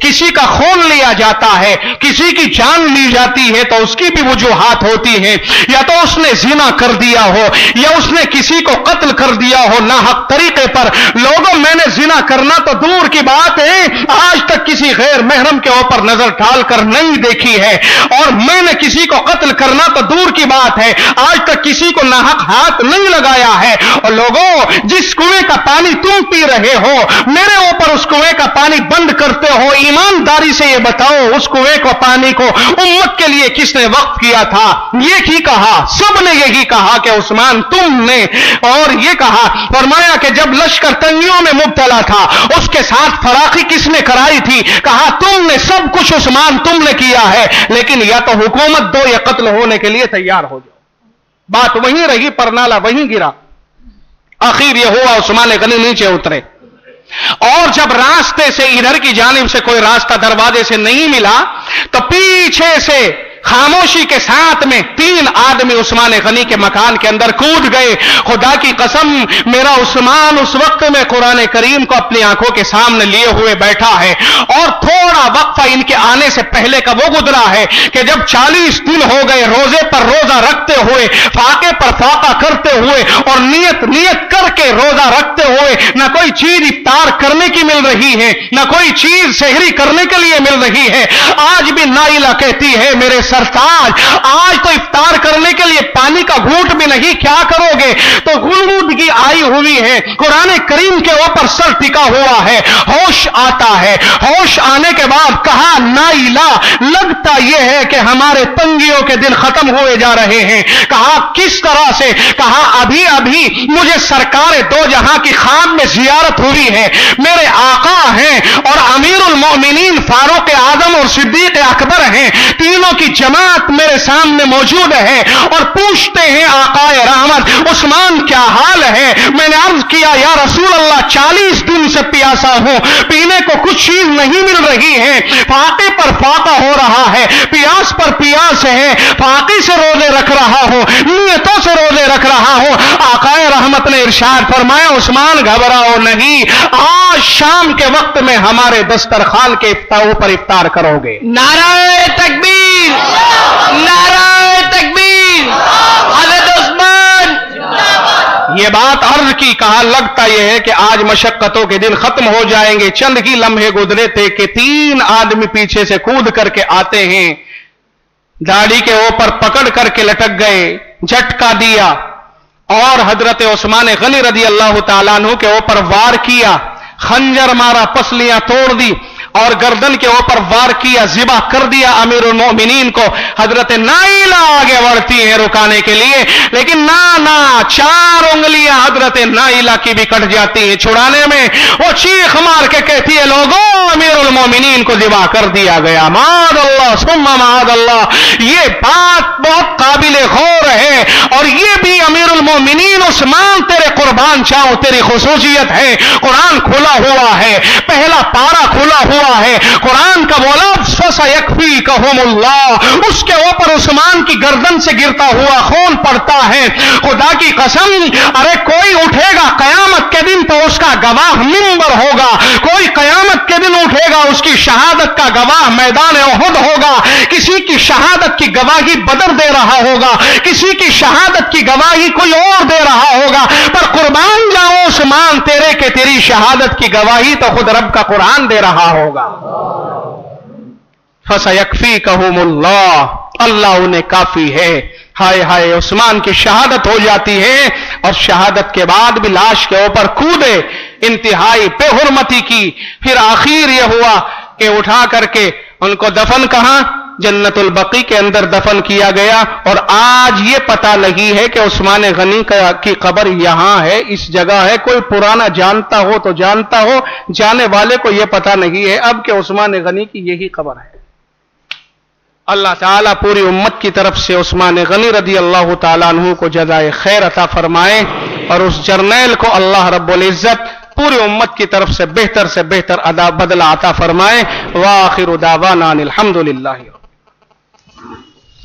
کسی کا خون لیا جاتا ہے، کسی کی جان لی جاتی ہے تو اس کی بھی وجوہات ہوتی ہیں، یا تو اس نے زنا کر دیا ہو یا اس نے کسی کو قتل کر دیا ہو ناحق طریقے پر۔ لوگوں، میں نے زنا کرنا تو دور کی بات ہے، آج تک کسی غیر محرم کے اوپر نظر ڈال کر نہیں دیکھی ہے، اور میں نے کسی کو قتل کرنا تو دور کی بات ہے، آج تک کسی کو ناحق ہاتھ نہیں لگایا ہے۔ اور لوگوں، جس کنویں کا پانی تم پی رہے ہو، میرے اوپر اس کنویں کا پانی بند کرتے ہو، ایمانداری سے یہ بتاؤ اس کنویں کو پانی کو امت کے لیے کس نے وقف کیا تھا؟ یہ ہی کہا، سب نے یہی کہا کہ عثمان تم نے، اور یہ کہا فرمایا کہ جب لشکر تنگیوں میں مبتلا تھا اس کے ساتھ فراخی کس نے کرائی تھی؟ کہا تم نے، سب کچھ عثمان تم نے کیا ہے، لیکن یا تو حکومت دو یا قتل ہونے کے لیے تیار ہو جاؤ۔ بات وہیں رہی، پرنالا وہیں گرا۔ آخر یہ ہوا عثمان غنی نیچے اترے، اور جب راستے سے ادھر کی جانب سے کوئی راستہ دروازے سے نہیں ملا تو پیچھے سے خاموشی کے ساتھ میں 3 آدمی عثمان غنی کے مکان کے اندر کود گئے۔ خدا کی قسم، میرا عثمان اس وقت میں قرآن کریم کو اپنی آنکھوں کے سامنے لیے ہوئے بیٹھا ہے، اور تھوڑا وقفہ ان کے آنے سے پہلے کا وہ گزرا ہے کہ جب 40 دن ہو گئے روزے پر روزہ رکھتے ہوئے، فاقے پر فاقہ کرتے ہوئے، اور نیت کر کے روزہ رکھتے ہوئے، نہ کوئی چیز افطار کرنے کی مل رہی ہے، نہ کوئی چیز سحری کرنے کے لیے مل رہی ہے۔ آج بھی نائلہ کہتی ہے میرے سرتاج، آج تو افطار کرنے کے لیے پانی کا گھونٹ بھی نہیں، کیا کرو گے؟ تو غنودگی آئی ہوئی ہے، قرآن کریم کے اوپر سر ٹکا ہوا ہے، ہوش آتا ہے۔ ہوش آنے کے بعد کہا نائلہ، لگتا یہ ہے کہ ہمارے تنگیوں کے دن ختم ہوئے جا رہے ہیں۔ کہا کس طرح سے؟ کہا ابھی مجھے سرکار دو جہاں کی خواب میں زیارت ہوئی ہے، میرے آقا ہیں اور امیر المومنین فاروق اعظم اور صدیق اکبر ہیں، تینوں کی جماعت میرے سامنے موجود ہے، اور پوچھتے ہیں آقا رحمت عثمان کیا حال ہے؟ میں نے عرض کیا یا رسول اللہ 40 دن سے پیاسا ہوں، پینے کو کچھ چیز نہیں مل رہی ہے، فاقے پر فاقہ ہو رہا ہے، پیاس پر پیاس ہے، فاقے سے روزے رکھ رہا ہوں، نیتوں سے روزے رکھ رہا ہوں۔ آقا رحمت نے ارشاد فرمایا عثمان گھبراؤ نہیں، آج شام کے وقت میں ہمارے دسترخوان کے اوپر افطار کرو گے۔ نعرہ تکبیر، نعرہ تکبیر، حضرت عثمان۔ یہ بات عرض کی، کہا لگتا یہ ہے کہ آج مشقتوں کے دن ختم ہو جائیں گے۔ چند ہی لمحے گزرے تھے کہ 3 آدمی پیچھے سے کود کر کے آتے ہیں، داڑھی کے اوپر پکڑ کر کے لٹک گئے، جھٹکا دیا، اور حضرت عثمان غنی رضی اللہ تعالیٰ عنہ کے اوپر وار کیا، خنجر مارا، پسلیاں توڑ دی، اور گردن کے اوپر وار کیا، ذبح کر دیا امیر المومنین کو۔ حضرت نائلہ آگے بڑھتی ہیں رکانے کے لیے، لیکن نہ 4 انگلیاں حضرت نائلہ کی بھی کٹ جاتی ہیں چھڑانے میں۔ وہ چیخ مار کے کہتی ہے لوگوں امیر المومنین کو ذبح کر دیا گیا، معاذ اللہ ثم معاذ اللہ۔ یہ بات بہت قابل غور ہے، اور یہ بھی امیر المومنین عثمان تیرے قربان چاہو، تیری خصوصیت ہے۔ قرآن کھلا ہوا ہے، پہلا پارا کھلا ہوا ہے، قرآن کا بولا فَسَيَكْفِيكَهُمُ اللَّهُ، اس کے اوپر عثمان کی گردن سے گرتا ہوا خون پڑتا ہے۔ خدا کی قسم، ارے کوئی اٹھے گا قیامت کے دن تو اس کا گواہ منبر ہوگا، کوئی قیامت کے دن اٹھے گا اس کی شہادت کا گواہ میدان احد ہوگا، کسی کی شہادت کی گواہی بدر دے رہا ہوگا، کسی کی شہادت کی گواہی کوئی اور دے رہا ہوگا، پر قربان جاؤ عثمان تیرے کہ تیری شہادت کی گواہی تو خود رب کا قرآن دے رہا ہوگا۔ فَسَيَكْفِيكَهُمُ اللَّهُ، اللہ انہیں کافی ہے۔ ہائے ہائے، عثمان کی شہادت ہو جاتی ہے، اور شہادت کے بعد بھی لاش کے اوپر کودے، انتہائی بے حرمتی کی۔ پھر آخر یہ ہوا کہ اٹھا کر کے ان کو دفن کہاں؟ جنت البقیع کے اندر دفن کیا گیا۔ اور آج یہ پتہ نہیں ہے کہ عثمان غنی کی قبر یہاں ہے، اس جگہ ہے۔ کوئی پرانا جانتا ہو تو جانتا ہو، جانے والے کو یہ پتہ نہیں ہے اب کہ عثمان غنی کی یہی قبر ہے۔ اللہ تعالیٰ پوری امت کی طرف سے عثمان غنی رضی اللہ تعالیٰ عنہ کو جزائے خیر عطا فرمائے، اور اس جرنیل کو اللہ رب العزت پوری امت کی طرف سے بہتر بدلہ عطا فرمائے۔ وآخر دعوانا الحمدللہ۔